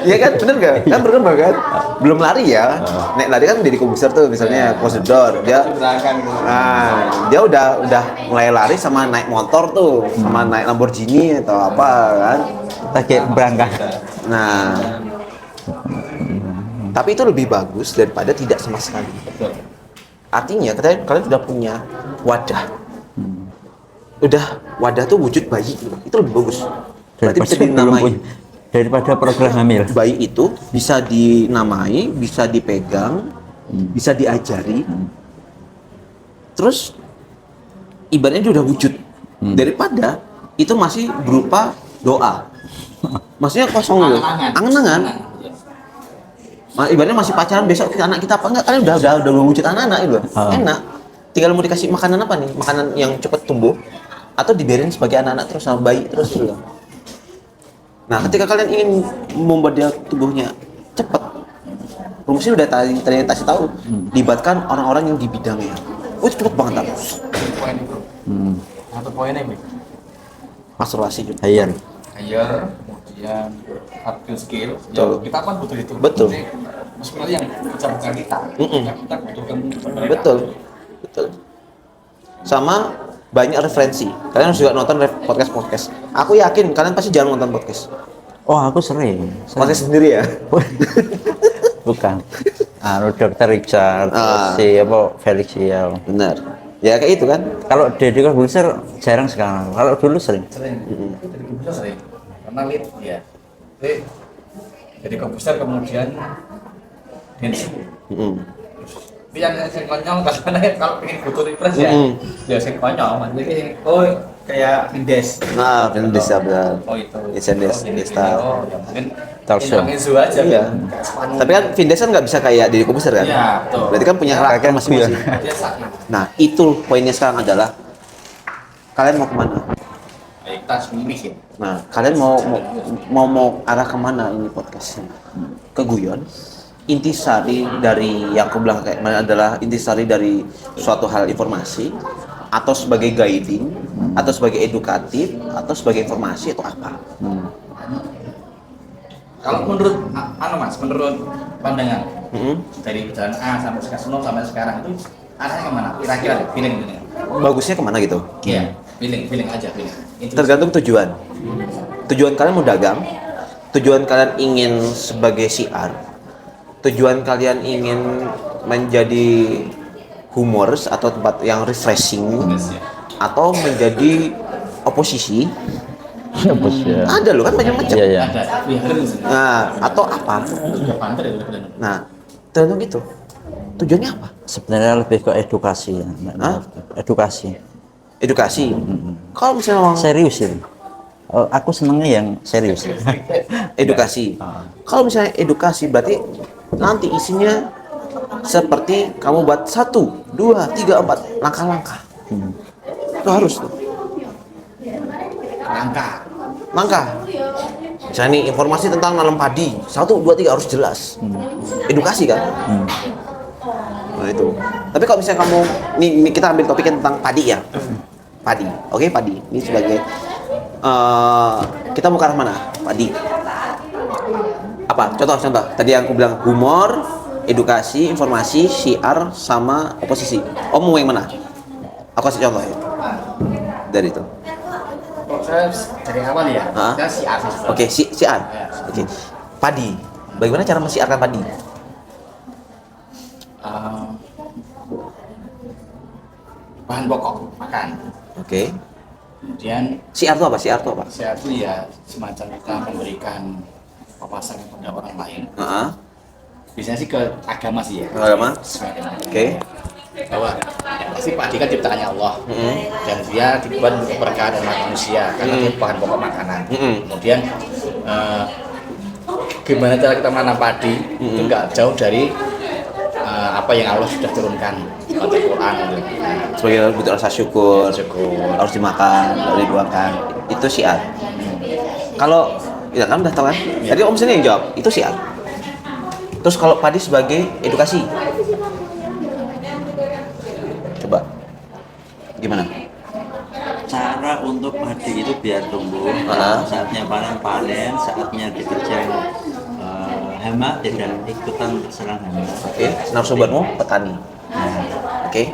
Iya kan, bener nggak? Kan berkembang kan? Belum lari ya. Nek lari kan Deddy Corbuzier tuh misalnya Close the Door. Dia udah mulai lari sama naik motor tuh, sama naik Lamborghini atau apa kan. Pakai berangkat. Nah, tapi itu lebih bagus daripada tidak sama sekali. Artinya kalian sudah punya wadah. Wadah tuh wujud bayi, itu lebih bagus. Berarti bisa dinamai. Daripada program hamil. Bayi itu bisa dinamai, bisa dipegang, bisa diajari. Terus ibaratnya sudah wujud. Daripada itu masih berupa doa. Maksudnya kosong gitu. Angan-angan. Ibaratnya masih pacaran, besok anak kita apa enggak, kalian udah wujud anak-anak itu. Enak. Tinggal mau dikasih makanan apa nih? Makanan yang cepat tumbuh atau dibiarin sebagai anak-anak terus sama bayi terus gitu. Nah, ketika kalian ingin membuat dia tubuhnya cepat, rumusnya udah tadi kasih tahu. Libatkan orang-orang yang di bidangnya. Cepet banget aku. Satu poinnya nih. Masturbasi juga. Hire. Kemudian upskill skill. Ya, Betul. kita kan butuh itu. Betul. Maksudnya yang bukan kita. Kita butuhkan mereka. Betul. Sama banyak referensi. Kalian harus juga nonton podcast. Aku yakin kalian pasti jarang nonton podcast. Oh, aku sering. Podcast sendiri ya? Bukan. Dr. Richard, si Felix Yao. Benar. Ya kayak itu kan. Kalau Deddy Corbuzier jarang sekarang. Kalau dulu sering. Jadi komputer sering. Karena lead ya. Jadi komputer kemudian Densu. Tapi yang konyol karena kalau pengen butuh refresh ya sing konyol. Jadi kayak Vindes. Nah, Vindes benar. Itu. Vindes. Ya mungkin Talkshow. Intermezzo aja. Iya. Tapi kan Vindes kan nggak bisa kayak Deddy Corbuzier kan? Iya, betul. Berarti kan punya karakter masing-masing. Biasa. Nah, itu poinnya sekarang adalah kalian mau kemana? Kita harus memilih ya. Nah, kalian mau arah kemana ini podcastnya? Ke guyon? Intisari dari yang aku bilang kayak mana adalah intisari dari suatu hal informasi, atau sebagai guiding, atau sebagai edukatif, atau sebagai informasi, atau apa? Kalau menurut Mas, menurut pandangan Hmm. dari perjalanan A sampai sekarang itu arahnya kemana? Kira-kira feeling. Bagusnya kemana gitu? Iya, feeling aja. Itu Tergantung tujuan. Tujuan kalian mau dagang, tujuan kalian ingin sebagai siar, tujuan kalian ingin menjadi humorous atau tempat yang refreshing, atau menjadi oposisi. Ada loh kan banyak macam. Iya. ada tapi harus. Nah, atau apa? Pantai ya, benar. Nah, tergantung gitu. Tujuannya apa? Sebenarnya lebih ke edukasi ya. Hah? Edukasi. Edukasi. Kalau misalnya memang Serius ya. Aku senengnya yang serius. edukasi. Kalau misalnya edukasi berarti nanti isinya seperti kamu buat 1, 2, 3, 4 langkah-langkah. Itu harus tuh. Langkah. Misalnya nih informasi tentang nanam padi 1, 2, 3 harus jelas. Edukasi kan? Nah itu. Tapi kalau misalnya kamu nih kita ambil topiknya tentang padi ya. Padi. Oke, padi. Ini sebagai kita mau ke arah mana? Padi. Apa? Contoh. Tadi yang aku bilang humor, edukasi, informasi, syiar, sama oposisi. Om mau yang mana? Aku kasih contoh ya. Dari itu. Proses dari awal ya. Hah? Kita si A. Oke, syiar. Oke. Padi. Bagaimana cara mensiarkan padi? Bahan pokok makan. Oke. Kemudian Syiar itu apa? Syiar itu apa? saya itu ya semacam kita memberikan wawasan kepada orang lain. Heeh. Biasanya sih ke agama sih ya. Agama? Sesuai dengan Oke. bahwa yang pasti padi kan ciptaannya Allah dan dia dibuat untuk keberkahan umat manusia karena dia bahan pokok makanan. Kemudian gimana cara kita menanam padi itu nggak jauh dari apa yang Allah sudah turunkan pada Quran gitu. Sebagai bentuk rasa syukur, harus dimakan, harus dibuangkan. Itu syiar. Kalau ya kan udah tahu kan? Tadi Om sini yang jawab, itu syiar. Terus kalau padi sebagai edukasi, coba gimana? Cara untuk padi itu biar tumbuh, saatnya panen, saatnya diterjang hama tidak ikutan terserang hama. Oke, narasumbermu petani. Oke.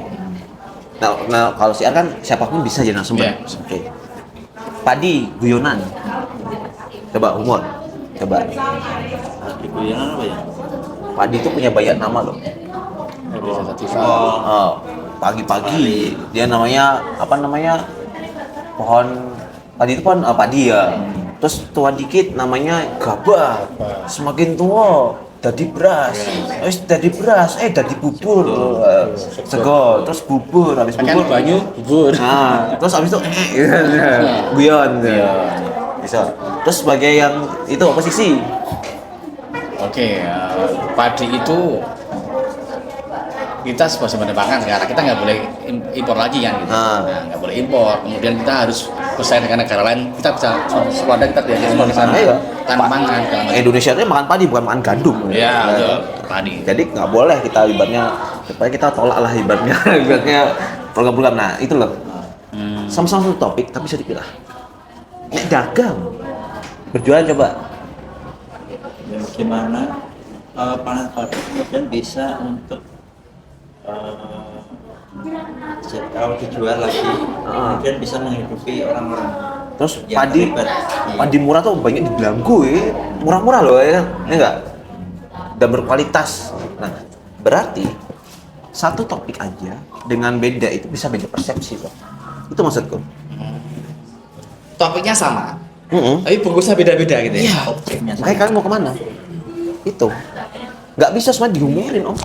Nah, kalau syiar kan siapapun bisa jadi narasumber. Iya. Oke. Padi guyonan. Coba humor. Coba. Di guyonan apa ya? Padi itu punya banyak nama loh. Oh, pagi-pagi dia namanya apa namanya? Pohon padi itu pohon padi ya. Terus tua dikit namanya gabah. Semakin tua jadi beras. Jadi bubur. Sego, terus bubur, habis bubur banyu bubur. Nah, terus habis itu guyon. Bisa. Terus sebagai yang itu oposisi. Oke, padi itu kita sebagai pangan sekarang kita nggak boleh impor lagi kan gitu. Nggak boleh impor. Kemudian kita harus bersaing dengan negara lain. Kita bisa swada kita belajar semua di sana. Iya. Tanpa pangan. Indonesia itu makan padi bukan makan gandum. Ya, betul. Padi. Jadi nggak boleh kita ibaratnya, supaya kita tolak lah ibaratnya program-program. Nah itu loh. Sama-sama satu topik tapi bisa dipilah. Nek dagang, berjualan coba. Ya, bagaimana panen padi kemudian bisa untuk kalau dijual lagi kemudian bisa menghidupi orang-orang. Terus yang padi terlibat. padi murah tuh banyak di Belanggu ya. Murah-murah loh ya kan? Ya enggak? Dan berkualitas. Nah, berarti satu topik aja dengan beda itu bisa beda persepsi loh. Itu maksudku. Topiknya sama, tapi bungkusnya beda-beda gitu ya. Iya. Makanya kalian mau kemana? Itu. Nggak bisa semua dihumorin om.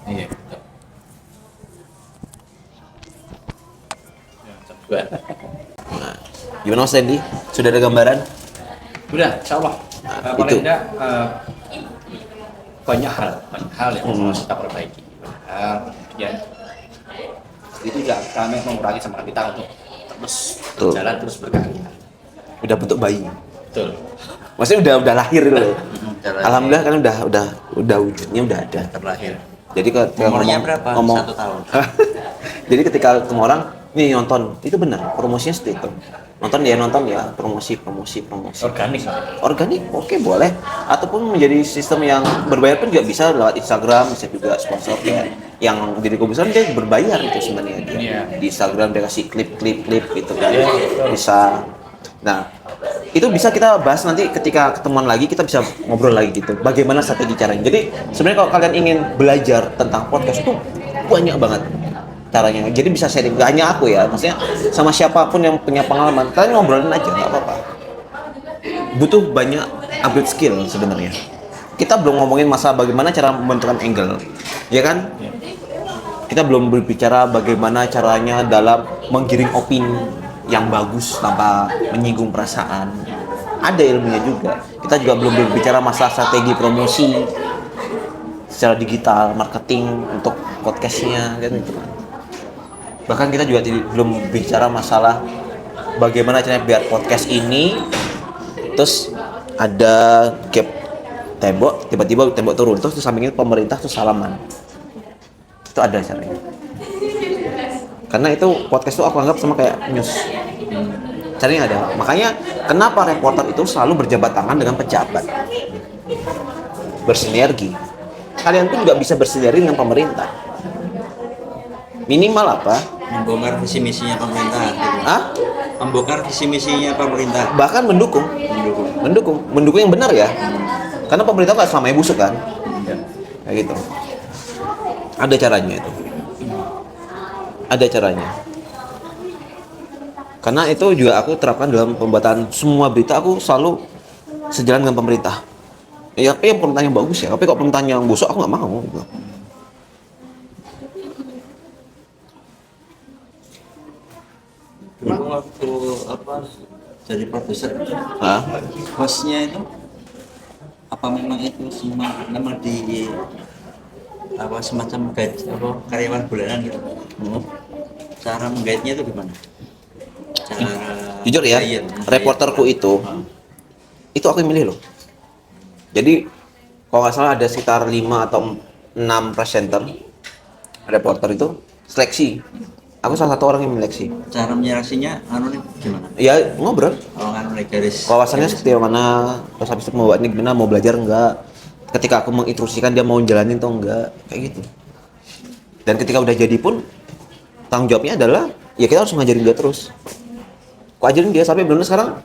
Iya. Nah, gimana Mas Randy? Sudah ada gambaran? Udah, insya Allah. Itu. Paling tidak banyak hal yang harus kita perbaiki. Kemudian itu juga kami mengurangi semangat kita untuk terus Betul. jalan terus berkarya. Udah bentuk bayi. Betul. Maksudnya udah lahir gitu loh. Jalan. Alhamdulillah kan udah wujudnya udah ada. Terlahir. Jadi ketika Umurnya berapa? ngomong 1 tahun. Jadi ketika ketemu orang nih nonton, itu benar promosinya seperti itu. Nonton ya promosi. Organik, oke boleh. Ataupun menjadi sistem yang berbayar pun juga bisa lewat Instagram, bisa juga sponsor ya. Yang jadi kebesaran dia berbayar itu sebenarnya dia. Iya. Di Instagram dia kasih klip gitu kan. Bisa. Nah, itu bisa kita bahas nanti ketika ketemuan lagi, kita bisa ngobrol lagi gitu. Bagaimana strategi caranya. Jadi sebenarnya kalau kalian ingin belajar tentang podcast itu banyak banget caranya. Jadi bisa sharing, gak hanya aku ya, maksudnya sama siapapun yang punya pengalaman, kalian ngobrolin aja, nggak apa-apa. Butuh banyak upgrade skill sebenarnya. Kita belum ngomongin masalah bagaimana cara membentukkan angle, ya kan? Kita belum berbicara bagaimana caranya dalam menggiring opini yang bagus tanpa menyinggung perasaan. Ada ilmunya juga. Kita juga belum berbicara masalah strategi promosi secara digital, marketing untuk podcastnya, kan gitu kan. Bahkan kita juga belum bicara masalah bagaimana caranya biar podcast ini terus ada gap tembok, tiba-tiba tembok turun, terus di sampingnya pemerintah tuh salaman. Itu ada caranya. Karena itu podcast tuh aku anggap sama kayak news. Caranya ada. Makanya kenapa reporter itu selalu berjabat tangan dengan pejabat. Bersinergi. Kalian pun juga bisa bersinergi dengan pemerintah. Minimal apa? Membongkar visi misinya pemerintah. Hah? Membongkar visi misinya pemerintah. Bahkan mendukung yang benar ya, karena pemerintah nggak selamanya busuk kan, kayak gitu. Ada caranya itu, ada caranya. Karena itu juga aku terapkan dalam pembuatan semua berita, aku selalu sejalan dengan pemerintah. Ya, tapi yang pemerintahan yang bagus ya, tapi kalau pemerintahan yang busuk aku nggak mau gitu. Dulu waktu jadi produser, Hah? hostnya itu apa memang itu semua memang di semacam guide karyawan bulanan gitu. Cara mengguide-nya itu gimana? Cara Jujur ya, reporterku itu aku yang milih loh. Jadi kalau nggak salah ada sekitar 5 atau 6 presenter reporter itu seleksi. Aku salah satu orang yang menyeleksi. Cara menyeleksinya gimana? Ya ngobrol. Garis Wawasannya seperti mana, terus habis itu mau buat ini gimana, mau belajar enggak. Ketika aku menginstruksikan dia mau jalanin atau enggak, kayak gitu. Dan ketika udah jadi pun tanggung jawabnya adalah ya kita harus ngajarin dia terus. Aku ajarin dia sampai benar sekarang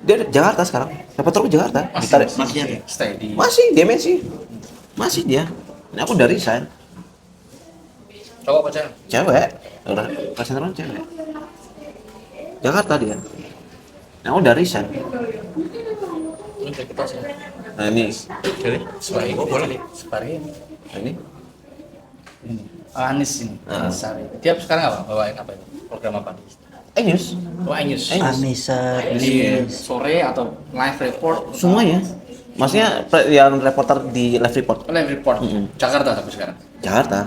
dia di Jakarta sekarang. Reporter ke Jakarta. masih ada. Stay di Masih dia. Ini aku udah resign. cowok apa cewek? Cewek. Presenter cewek. Jakarta dia. Nah, aku udah resign. Ini dari kita sih. Nah, ini. Jadi Separi. Oh boleh. Separi. Ini. Anis ini. Sari. Dia sekarang apa? Bawain apa itu? Program apa? News. Oh, News. Anissa Di sore atau live report? Semuanya. Maksudnya yang reporter di live report. Live report. Jakarta tapi sekarang. Jakarta.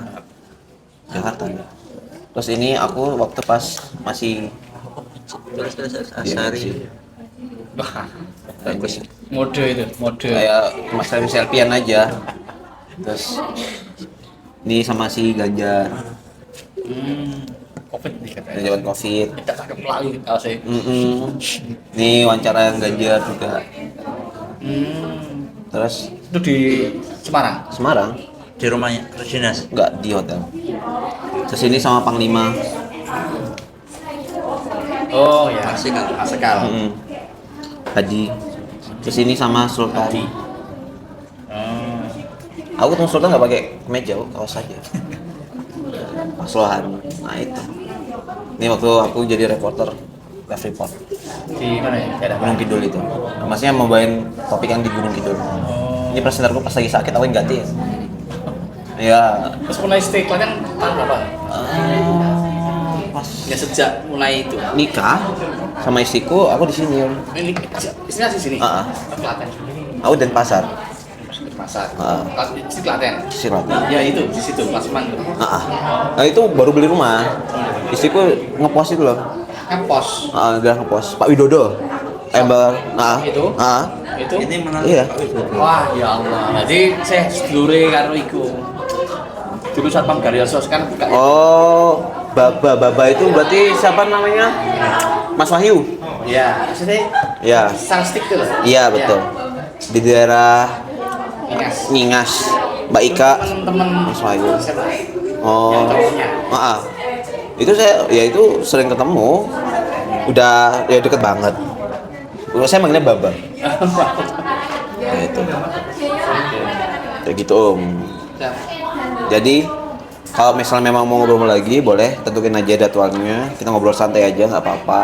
Terus ini aku waktu pas masih Asari. Wah, bagus. mode. Kayak Mas Remy selfie-an aja. Terus ini sama si Ganjar. Covid nih katanya. Jaman Covid. Kita pakai pelangi sih. Ini wawancara yang Ganjar juga. Terus Itu di Semarang. Semarang, Di rumahnya dinas. enggak di hotel. Terus ini sama Panglima. Oh ya. Asekal. Haji. Terus ini sama Sultan. Oh. Aku ketemu Sultan nggak pakai kemeja, kaos aja. Pasuhan. Nah itu. Ini waktu aku jadi reporter live report Di mana ya? Daerah Gunung Kidul itu. Nah, maksudnya mau bawain topik yang di Gunung Kidul. Ini presenterku pas lagi sakit aku yang ganti. Ya. Terus mulai stay kan tahun berapa? Pas Ya sejak mulai itu. nikah sama istriku, aku di sini. Ini istrinya di sini. Klaten. Aku dan pasar. Di pasar. Ah. Kelas di Klaten. Silakan. Ya itu di situ Plasman. Nah itu baru beli rumah. Istriku ngepost itu loh. Ngepos. Dia ngepost Pak Widodo. Ember. Itu? Itu? Ini menang Iya. Pak Widodo. Wah, ya Allah. Jadi saya sedulure karo iku. Dulu Satpam Garyosos kan buka. Oh, Baba itu berarti siapa namanya? Mas Wahyu. Iya, maksudnya Ya. Salstik tuh. Iya, betul. Di daerah Ingas. Ningas. Mbak Ika, Teman-teman Mas Wahyu. SMA. Oh. Yang cowoknya. Maaf. Itu ya itu sering ketemu. Udah ya deket banget. Saya manggilnya Baba. Ya itu. Kayak gitu Om. Jadi kalau misalnya memang mau ngobrol lagi boleh tentuin aja jadwalnya. Kita ngobrol santai aja nggak apa-apa.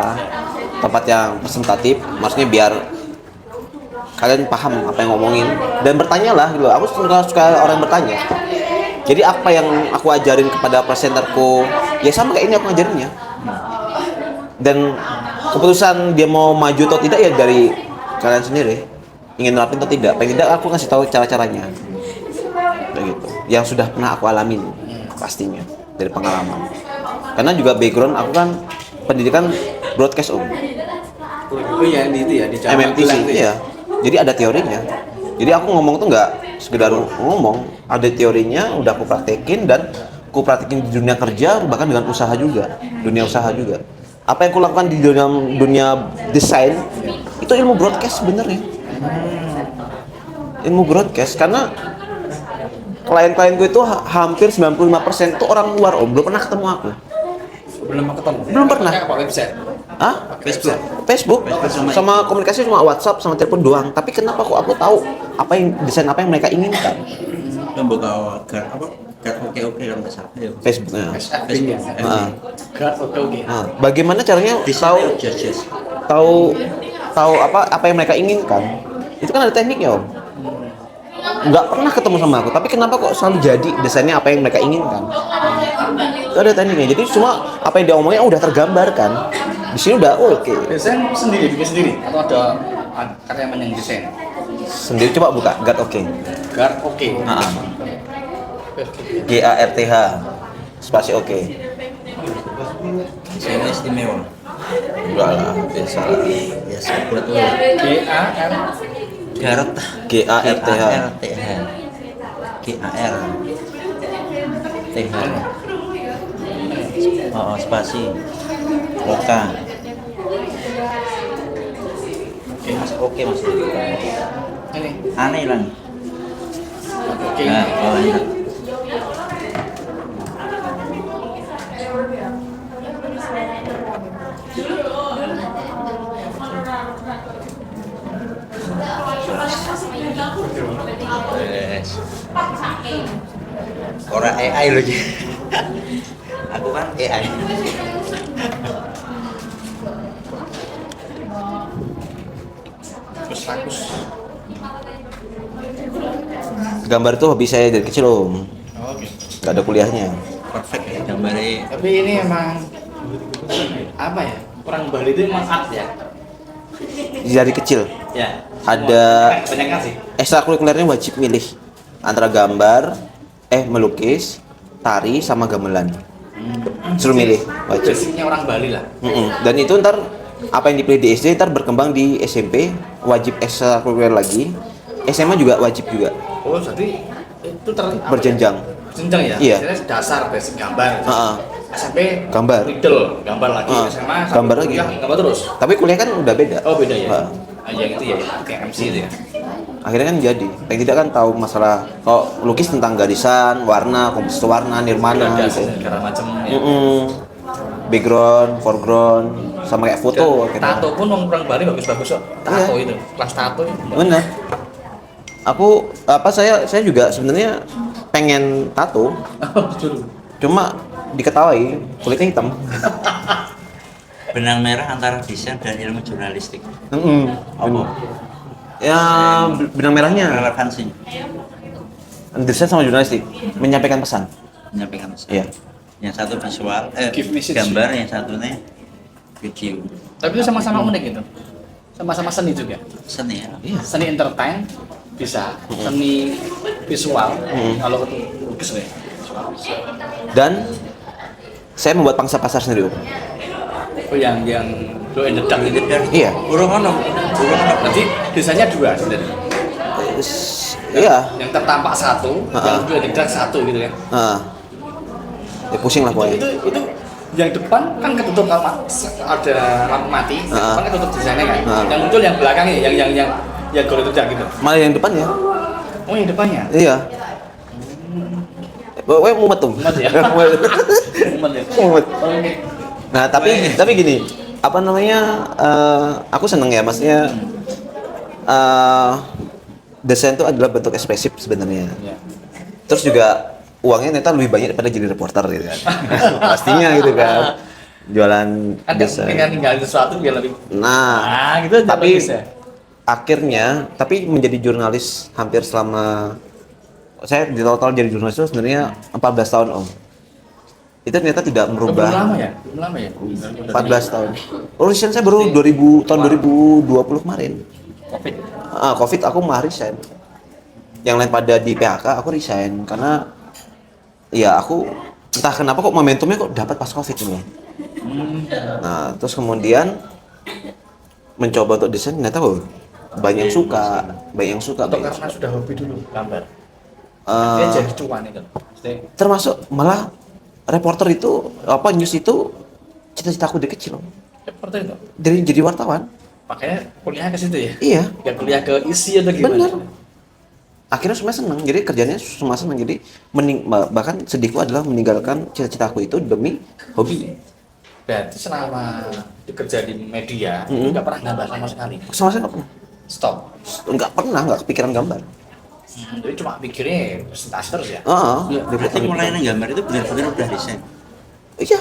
Tempat yang presentatif, maksudnya biar kalian paham apa yang ngomongin dan bertanyalah gitu. Aku suka orang bertanya. Jadi apa yang aku ajarin kepada presenterku ya sama kayak ini aku ngajarinnya. Dan keputusan dia mau maju atau tidak ya dari kalian sendiri. Ingin nerapin atau tidak. Paling tidak aku kasih tahu cara-caranya. Kayak gitu. Yang sudah pernah aku alamin pastinya dari pengalaman. Karena juga background aku kan pendidikan broadcast Om. Oh iya, di itu ya di Jawa MMTC Magelang tuh ya. ya. Jadi ada teorinya. Jadi aku ngomong tuh nggak sekedar ngomong, ada teorinya, udah aku praktekin dan aku praktekin di dunia kerja bahkan dengan usaha juga, dunia usaha juga. Apa yang aku lakukan di dunia desain itu ilmu broadcast sebenarnya. Ilmu broadcast karena klien-klienku itu hampir 95% itu orang luar Om, belum pernah ketemu aku. Belum ketemu. Belum pernah. Pakai apa website? Hah? Facebook. Facebook sama komunikasi cuma WhatsApp sama telepon doang. Tapi kenapa kok aku tahu apa yang desain apa yang mereka inginkan? Membuka oke kalau nggak salah ya. Facebooknya. Facebook. Nah, Oke. nah, bagaimana caranya Desain tahu judges. tahu apa yang mereka inginkan? Itu kan ada tekniknya Om. Nggak pernah ketemu sama aku, tapi kenapa kok selalu jadi desainnya apa yang mereka inginkan? Itu ada tekniknya. Jadi cuma apa yang dia omongin udah tergambarkan. Di sini udah oke. Desain sendiri, bikin sendiri atau ada karyawan yang desain? Sendiri coba buka Gart oke. Guard oke. GARTH spasi oke. Desainnya istimewa. Enggak lah, biasa lah. Biasa buat lo. GAR Garot. GARTH. GAR. Oh, spasi. Oka. Oke mas. ini. Aneh lah. Oke. Nah, oh, enak. Yes. Orang AI loh. Aku kan AI. Bagus. Gambar tuh hobi saya dari kecil Om. Oke. Gak ada kuliahnya. Perfect ya gambarnya. Tapi ini emang apa ya? Orang Bali itu emang art ya. Dari kecil Ya. ada Banyak kan sih. ekstrakurikulernya wajib milih antara gambar, melukis, tari sama gamelan. Suruh milih wajib. Basicnya orang Bali lah. Dan itu ntar apa yang dipilih di SD ntar berkembang di SMP wajib ekstrakurikuler lagi, SMA juga wajib juga Oh, jadi itu berjenjang. Jenjang ya? Iya. Jadi dasar basic gambar. SMP Gambar. middle, gambar lagi. SMA sampai Gambar lagi. kuliah, gambar terus. Tapi kuliah kan udah beda. Oh, beda ya. Nah, Yang itu ya, kayak MC itu ya. akhirnya kan jadi. Paling tidak kan tahu masalah kalau lukis tentang garisan, warna, komposisi warna, nirmana Gradasi gitu. segala macam ya. Background, foreground, sama kayak foto. Dan tato pun orang Bali bagus-bagus kok. Tato Iya. itu, kelas tato itu. Bener. Saya juga sebenarnya pengen tato, cuma diketahui kulitnya hitam. Benang merah antara desain dan ilmu jurnalistik. Apa? Ya benang merahnya Relevansinya desain sama jurnalistik, menyampaikan pesan. menyampaikan pesan. Iya. Yang satu visual, Give message. gambar, yang satunya video. Tapi itu sama-sama unik gitu. Sama-sama seni juga. Seni ya. Seni entertain bisa, seni visual kalau itu lukis ya. Dan saya membuat pangsa pasar sendiri, Om. Oh yang glow in the dark itu. Iya. Urung ono. Nanti desainnya dua sebenarnya. Iya. Yang tertampak satu, yang glow in the dark satu gitu ya. Ya pusing lah pokoknya. Itu yang depan kan ketutup ada lampu mati, yang depan ketutup desainnya kan. Yang muncul yang belakangnya, yang glow in the dark gitu. Malah yang depan ya. Oh yang depannya. Iya. Pokoknya mumet tuh. Mumet ya? Mumet. Oke. Nah tapi gini, apa namanya? Aku seneng ya, maksudnya desain itu adalah bentuk ekspresif sebenarnya. Ya. Terus juga uangnya ternyata lebih banyak daripada jadi reporter gitu kan. Pastinya gitu kan. Jualan Kan desain. dengan ninggalin sesuatu biar lebih. Nah, Gitu aja tapi bagus ya. akhirnya, tapi menjadi jurnalis hampir selama saya di total jadi jurnalis itu sebenarnya 14 tahun Om. Itu ternyata tidak merubah. Belum lama ya? Belum lama ya? 14 tahun. Resign saya baru tahun 2020 kemarin. Covid. Covid aku mah resign. Yang lain pada di PHK, aku resign karena ya aku entah kenapa kok momentumnya kok dapat pas Covid ini. Nah, terus kemudian mencoba untuk desain ternyata banyak yang suka. Atau karena sudah hobi dulu gambar. Eh, Dia jadi cuan itu. Maksudnya, termasuk malah reporter itu news itu cita-citaku dari kecil seperti itu. dari jadi wartawan. Makanya kuliah ke situ ya. Iya, Gak kuliah ke isi atau gimana? bener. Akhirnya semua senang, jadi kerjanya semua senang, jadi bahkan sedihku adalah meninggalkan cita-citaku itu demi hobi. Berarti selama bekerja di media nggak pernah gambar sama sekali. Sama saya Stop. nggak pernah kepikiran gambar. Jadi cuma pikirnya presentasi terus ya. Berarti mulai gambar itu benar-benar udah desain. Iya.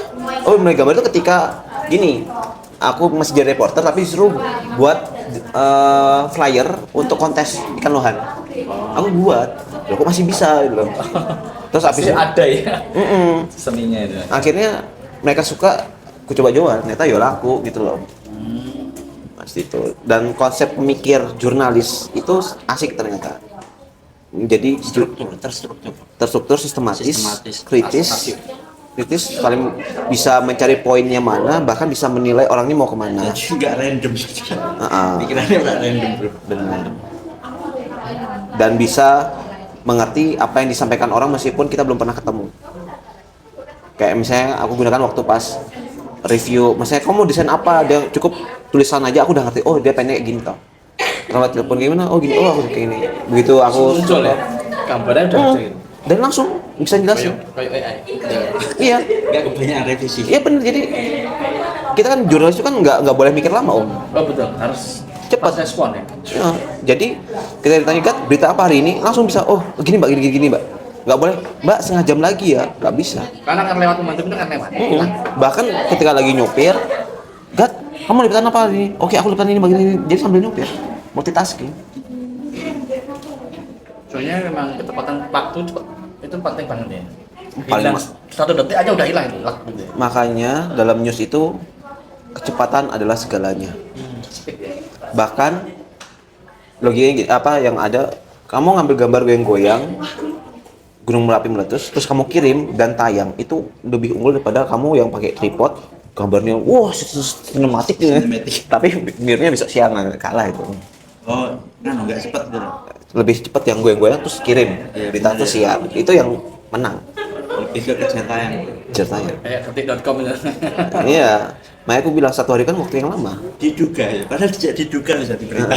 Oh, mulai gambar itu ketika gini, aku masih jadi reporter tapi disuruh buat flyer untuk kontes ikan lohan. Aku buat, loh kok masih bisa gitu loh. Terus habis Masih ada ya seninya itu. akhirnya mereka suka, aku coba jual, ternyata ya laku gitu loh. Mas itu. Dan konsep pemikir jurnalis itu asik ternyata. Jadi terstruktur, sistematis, kritis, paling bisa mencari poinnya mana, bahkan bisa menilai orangnya mau kemana. Nggak random. Pikirannya nggak random bro. Benar. Dan bisa mengerti apa yang disampaikan orang meskipun kita belum pernah ketemu. Kayak misalnya aku gunakan waktu pas review, misalnya kamu desain apa, dia cukup tulisan aja aku udah ngerti, oh dia pengen kayak gini toh. Kalau telepon gimana, oh gini, oh aku kayak gini. Begitu aku Muncul ya. Gambarnya udah ada gitu. dan langsung bisa jelasin. Kayak AI. Iya, Nggak kebanyakan revisi. iya benar. Jadi kita kan jurnalis itu kan nggak boleh mikir lama Om. Oh betul, harus Cepat. pas respon ya. Ya, jadi kita ditanya Gat, berita apa hari ini, langsung bisa. Oh gini mbak, gini mbak. Nggak boleh mbak setengah jam lagi ya, nggak bisa. Karena kan lewat momentum itu kan lewat. Bahkan ketika lagi nyopir, Gat, kamu liputan apa hari ini? Oke, aku liputan ini bagian ini. Jadi sambil nyopir, multitasking. Soalnya memang ketepatan waktu itu penting banget ya. Paling Hilang 1 detik aja udah hilang itu lag gitu ya. Makanya dalam news itu kecepatan adalah segalanya. Speed ya. Bahkan logikanya apa yang ada, kamu ngambil gambar goyang-goyang Gunung Merapi meletus, terus kamu kirim dan tayang, itu lebih unggul daripada kamu yang pakai tripod, gambarnya wah sinematik ya. Tapi mirrornya bisa siangan, kalah itu. Oh, nggak cepet gitu. Lebih cepat yang goyang-goyang terus kirim, berita itu siap, itu yang menang Lebih ke kecintaan. ceritanya. Kayak detik.com itu. Iya, makanya aku bilang 1 hari kan waktu yang lama. Diduga ya, padahal tidak diduga bisa diberita.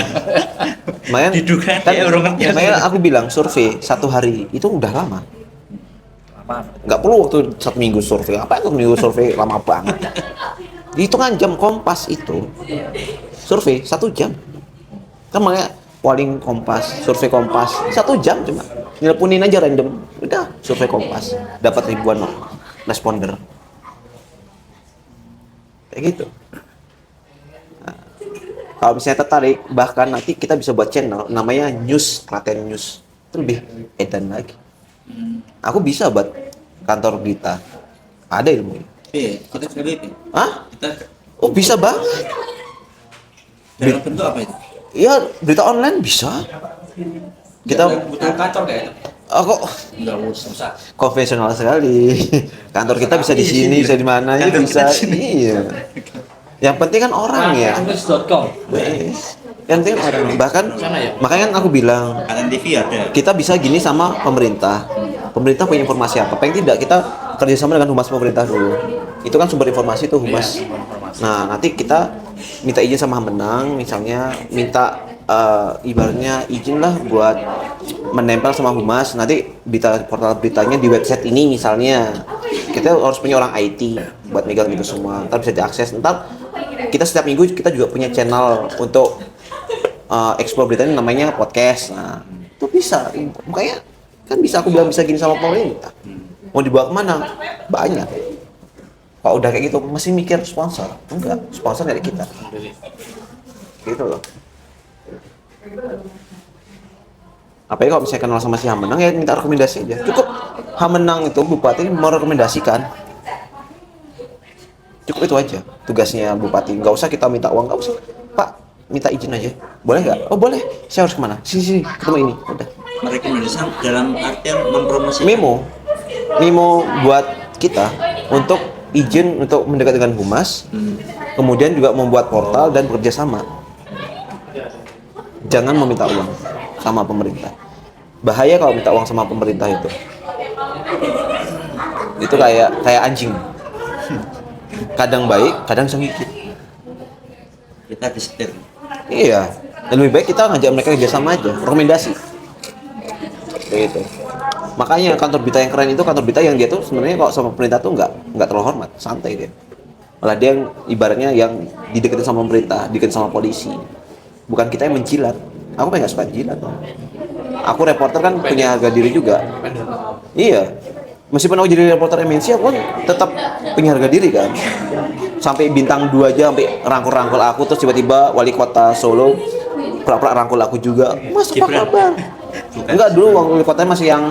Makanya Diduga kan, kayak orang ngerti. makanya aku bilang survei 1 hari itu udah lama. Apa? Nggak perlu waktu 1 minggu survei. Apa itu 1 minggu survei lama banget? Dihitungan jam. Kompas itu survei 1 jam. Kan makanya polling Kompas, survei Kompas 1 jam cuma. Nelponin aja random, udah survei Kompas dapat ribuan responder. Kayak gitu. Nah, kalau misalnya tertarik, bahkan nanti kita bisa buat channel namanya News Klaten News. Itu lebih edan lagi. Aku bisa buat kantor berita. Ada ilmu. Iya, kita teliti. Hah? Kita Oh bisa banget. dalam bentuk apa itu? Iya, berita online bisa. Kita butuh kantor kayak itu. kok Nggak usah. konvensional sekali. Kantor kita bisa di sini, bisa di mana aja Kantor kita bisa. di sini. Iya. Yang penting kan orang ya. Tulis.com. Wes. Yang penting kan orang. Bahkan ya? makanya kan aku bilang Kanan TV ada. kita bisa gini sama pemerintah. Pemerintah punya informasi apa? Paling tidak kita kerjasama dengan humas pemerintah dulu. Itu kan sumber informasi tuh humas. Nah nanti kita minta izin sama Hambenang, misalnya minta ibaratnya izin lah buat menempel sama humas. Nanti portal beritanya di website ini misalnya. Kita harus punya orang IT buat megang itu semua. Ntar bisa diakses. Ntar kita setiap minggu kita juga punya channel untuk explore beritanya namanya podcast. Nah itu bisa. Makanya kan bisa aku bilang bisa gini sama pemerintah. Mau dibawa kemana? Banyak. Kalau udah kayak gitu masih mikir sponsor? Enggak, sponsor dari kita. Gitu loh. Apalagi kalau misalnya kenal sama si Hamenang ya minta rekomendasi aja. Cukup Hamenang itu bupati merekomendasikan. Cukup itu aja tugasnya bupati. Nggak usah kita minta uang, nggak usah. Pak, minta izin aja. Boleh nggak? Oh boleh. Saya harus kemana? Sini, ketemu ini. Udah. Rekomendasi dalam artian mempromosikan. Memo buat kita untuk izin untuk mendekat dengan humas, kemudian juga membuat portal dan bekerja sama. Jangan meminta uang sama pemerintah. Bahaya kalau minta uang sama pemerintah itu. Itu kayak anjing. Kadang baik, kadang sengit. Kita disetir. Iya. Dan lebih baik kita ngajak mereka kerja sama aja, rekomendasi. Gitu. Makanya kantor berita yang keren itu kantor berita yang dia tuh sebenarnya kalau sama pemerintah tuh nggak terlalu hormat, santai dia. Malah dia yang ibaratnya yang dideketin sama pemerintah, dideketin sama polisi. Bukan kita yang menjilat. Aku pengen nggak suka jilat. Aku reporter kan punya harga diri juga. Iya. Meskipun aku jadi reporter MNC, aku kan tetap punya harga diri kan. Sampai bintang 2 aja sampai rangkul-rangkul aku, terus tiba-tiba wali kota Solo pura-pura rangkul aku juga. Mas apa kabar? Enggak, dulu wali kotanya masih yang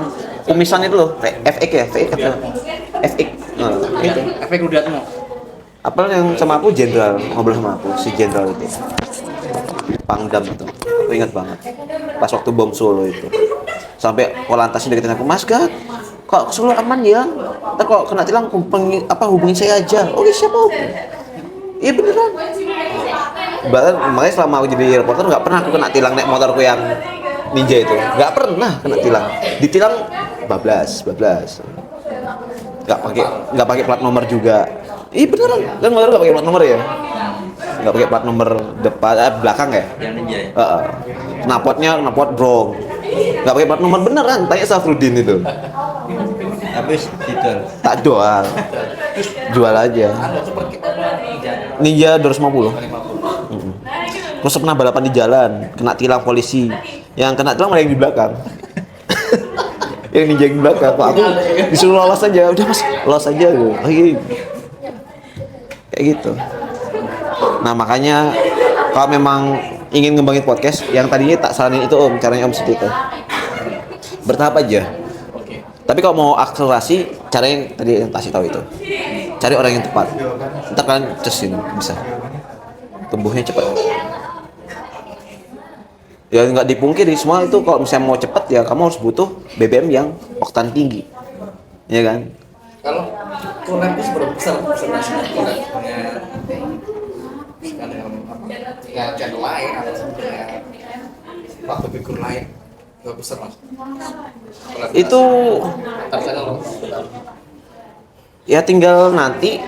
kumisan itu loh, FX ya, FX. Nah, itu. Efek udah mau. Apa yang sama aku jenderal, ngobrol sama aku, si jenderal itu. Pangdam itu. Aku ingat banget. Pas waktu bom Solo itu. Sampai Polantas deketin aku, "Mas Gat, kok Solo aman ya? Ntar kok kena tilang hubungin saya aja." Oke, siapa? Iya beneran. Bahkan makanya selama aku jadi reporter nggak pernah aku kena tilang naik motorku yang Ninja itu. Nggak pernah kena tilang. Ditilang bablas. Nggak pakai plat nomor juga. Iya beneran. Kan motor nggak pakai plat nomor ya? Nggak pakai plat nomor depan, belakang ya? Yang Ninja ya? Knalpot brong. Nggak pakai plat nomor beneran. Tanya Safrudin itu. Habis dijual. Tak jual. Jual aja. Ninja 250. Terus pernah balapan di jalan, kena tilang polisi. Yang kena tilang malah yang di belakang. Yang Ninja yang di belakang. Pak, aku disuruh lolos aja. Udah Mas, lolos aja. Kayak gitu. Nah makanya kalau memang ingin ngembangin podcast, yang tadinya tak saranin itu Om, caranya Om seperti itu. Bertahap aja. Tapi kalau mau akselerasi, caranya yang tadi yang kasih tahu itu. Cari orang yang tepat. Ntar kalian cesin bisa. Tumbuhnya cepat. Ya nggak dipungkiri semua itu kalau misalnya mau cepat ya kamu harus butuh BBM yang oktan tinggi. Ya kan? Kalau collab itu seberapa besar nasional collabnya dengan channel lain atau dengan waktu figur lain berapa besar Mas? Itu ya tinggal nanti.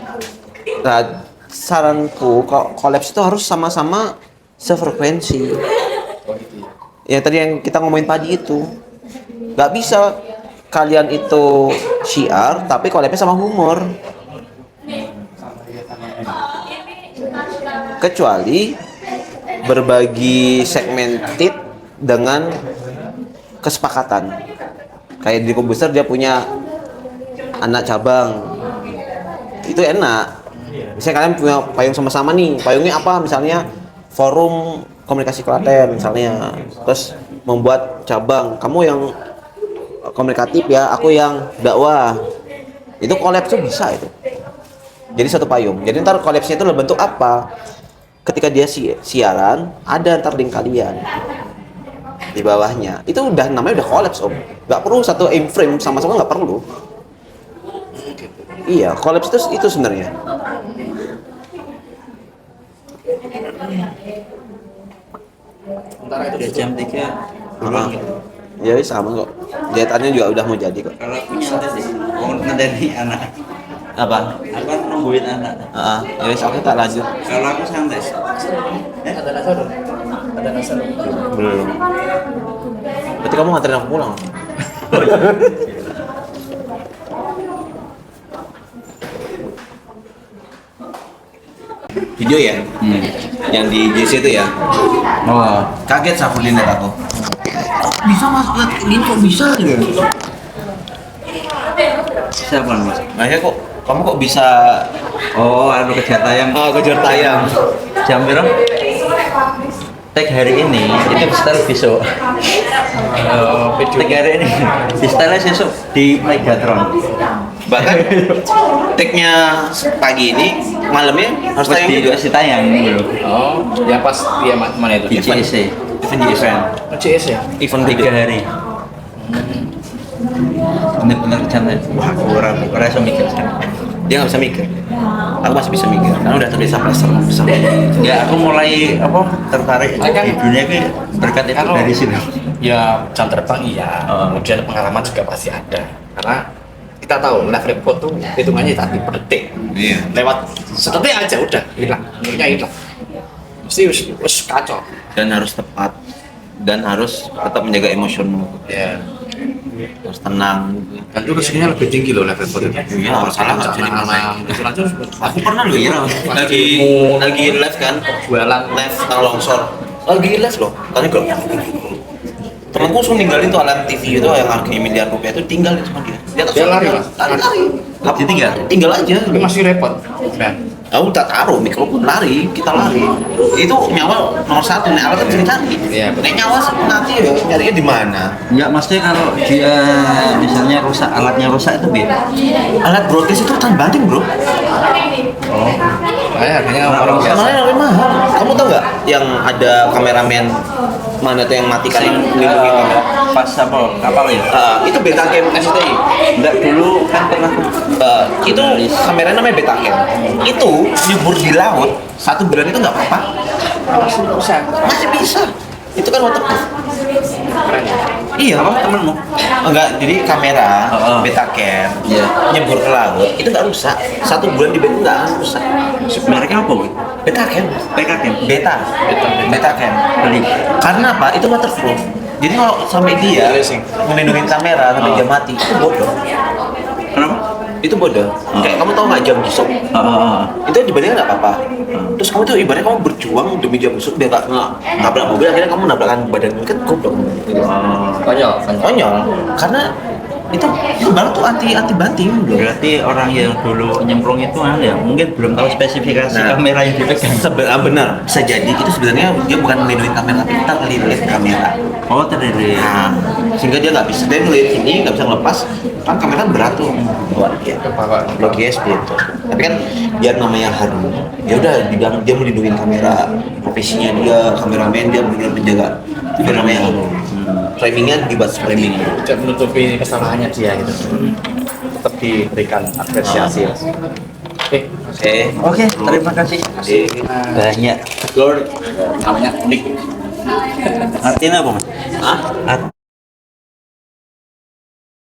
Nah, saranku kalau kolaps itu harus sama-sama sefrekuensi. Ya tadi yang kita ngomongin padi itu nggak bisa kalian itu syiar tapi kolabnya sama humor, kecuali berbagi segmented dengan kesepakatan. Kayak di Kombuster dia punya anak cabang, itu enak. Misalnya kalian punya payung sama-sama nih, payungnya apa misalnya forum komunikasi Klaten misalnya, terus membuat cabang, kamu yang komunikatif ya, aku yang dakwah, itu collab tuh bisa itu. Jadi satu payung. Jadi ntar collabsnya itu berbentuk apa? Ketika dia siaran, ada ntar link kalian di bawahnya. Itu udah namanya udah collabs Om. Nggak perlu satu aim frame sama-sama, nggak perlu. Iya, collabs itu sebenarnya. Udah jam 3 Heeh. Ya sama kok. Jahitannya juga udah mau jadi kok. kalau aku nyantai sih mau ngedeni anak Apa? aku kan nungguin anak Heeh. Ya wis oke tak lanjut. kalau aku santai sih Ada nasar dong? Ada nasar. Belum. Berarti kamu nganterin aku pulang? Video ya? Yang di JC itu ya? Oh, Kaget Safudin liat aku. Bisa masuk ini kok bisa gitu. siapa mas? Makanya kok kamu kok bisa Oh anu kejar tayang kejar tayang? jam berapa? Tag hari ini itu setel besok. Tag hari ini di setel besok di Megatron. Bahkan tag-nya pagi ini malamnya harus tayang juga. Harus ditayang dulu. oh, ya pas dia mana itu? Di CSC. Event di event. CS ya? Event 3 gede. hari. Bener-bener jangan. Wah, aku orang bisa mikir sekarang. Dia nggak bisa mikir. Aku masih bisa mikir. Karena udah terbiasa pressure. Bisa. Ya aku mulai tertarik Kan- di dunia ini berkat itu Kalau- dari sini. Ya jam terbang iya, Oh. kemudian pengalaman juga pasti ada. Karena kita tahu live report tuh hitungannya tadi per detik. Iya. Lewat sedetik aja udah hilang, nilainya hilang. Mesti wis kacau. Dan harus tepat dan harus tetap menjaga emosionmu. Ya. Harus tenang. Dan itu resikonya lebih tinggi loh live report itu. Iya, masalah nggak bisa dimarahin. Itu aja Aku pernah loh ya, lagi live kan, jualan live tentang longsor. Lagi live loh, tadi kok temanku langsung ninggalin tuh alat TV itu yang harganya miliar rupiah itu tinggalin sama dia. Dia lari, Mas? lari. Ditinggal? Tinggal aja. tapi masih repot. Ya. Aku tak taruh mikrofon lari, kita lari. Itu nyawa nomor satu, nih alat bisa dicari. Iya, betul. Nek nyawa nanti ya nyarinya di mana? Enggak, maksudnya kalau dia misalnya rusak, alatnya rusak itu beda. Alat broadcast itu tan banting bro. Oh. Harganya orang biasa. Kemarin lebih mahal. Kamu tau nggak yang ada kameramen mana tuh yang matikan yang melindungi kamera? Pas apa? Kapal ya? Itu Betacam STI. Enggak, dulu kan pernah Itu kamera namanya Betacam. Itu nyebur di laut 1 bulan itu nggak apa-apa. Masih bisa. Itu kan waterproof. Iya, apa temenmu? Enggak, jadi kamera Betacam Iya. nyebur ke laut itu nggak rusak. 1 bulan di bed nggak akan rusak. Mereknya apa, Bu? Betacam. PKK. Betacam. Beli. Karena apa? Itu waterproof. Jadi kalau sampai dia melindungi kamera sampai dia mati, itu bodoh. Kenapa? Itu bodoh. Kayak kamu tau nggak jam busuk? Itu dibandingkan nggak apa-apa. Terus kamu tuh ibaratnya kamu berjuang demi jam busuk biar nggak nabrak mobil, akhirnya kamu nabrakkan badan kan goblok. Gitu. Konyol. Konyol. Karena itu barang tuh anti banting bro. Berarti orang yang dulu nyemplung itu ya mungkin belum tahu spesifikasi kamera yang dipegang. Benar, bisa jadi itu sebenarnya dia bukan melindungi kamera tapi kita ngelihat kamera. Oh, terdiri. Nah, sehingga dia nggak bisa dia ngelihat sini nggak bisa ngelepas kan kamera berat tuh. Wah, dia logis gitu. Tapi kan biar namanya harum. Ya udah dibilang dia melindungi kamera, profesinya dia kameramen dia benar menjaga biar namanya harum. Framingnya dibuat framing. Tidak menutupi kesalahannya dia gitu. Tetap diberikan apresiasi. Oke, terima kasih. Banyak. Namanya unik. Artinya apa, Mas? Hah?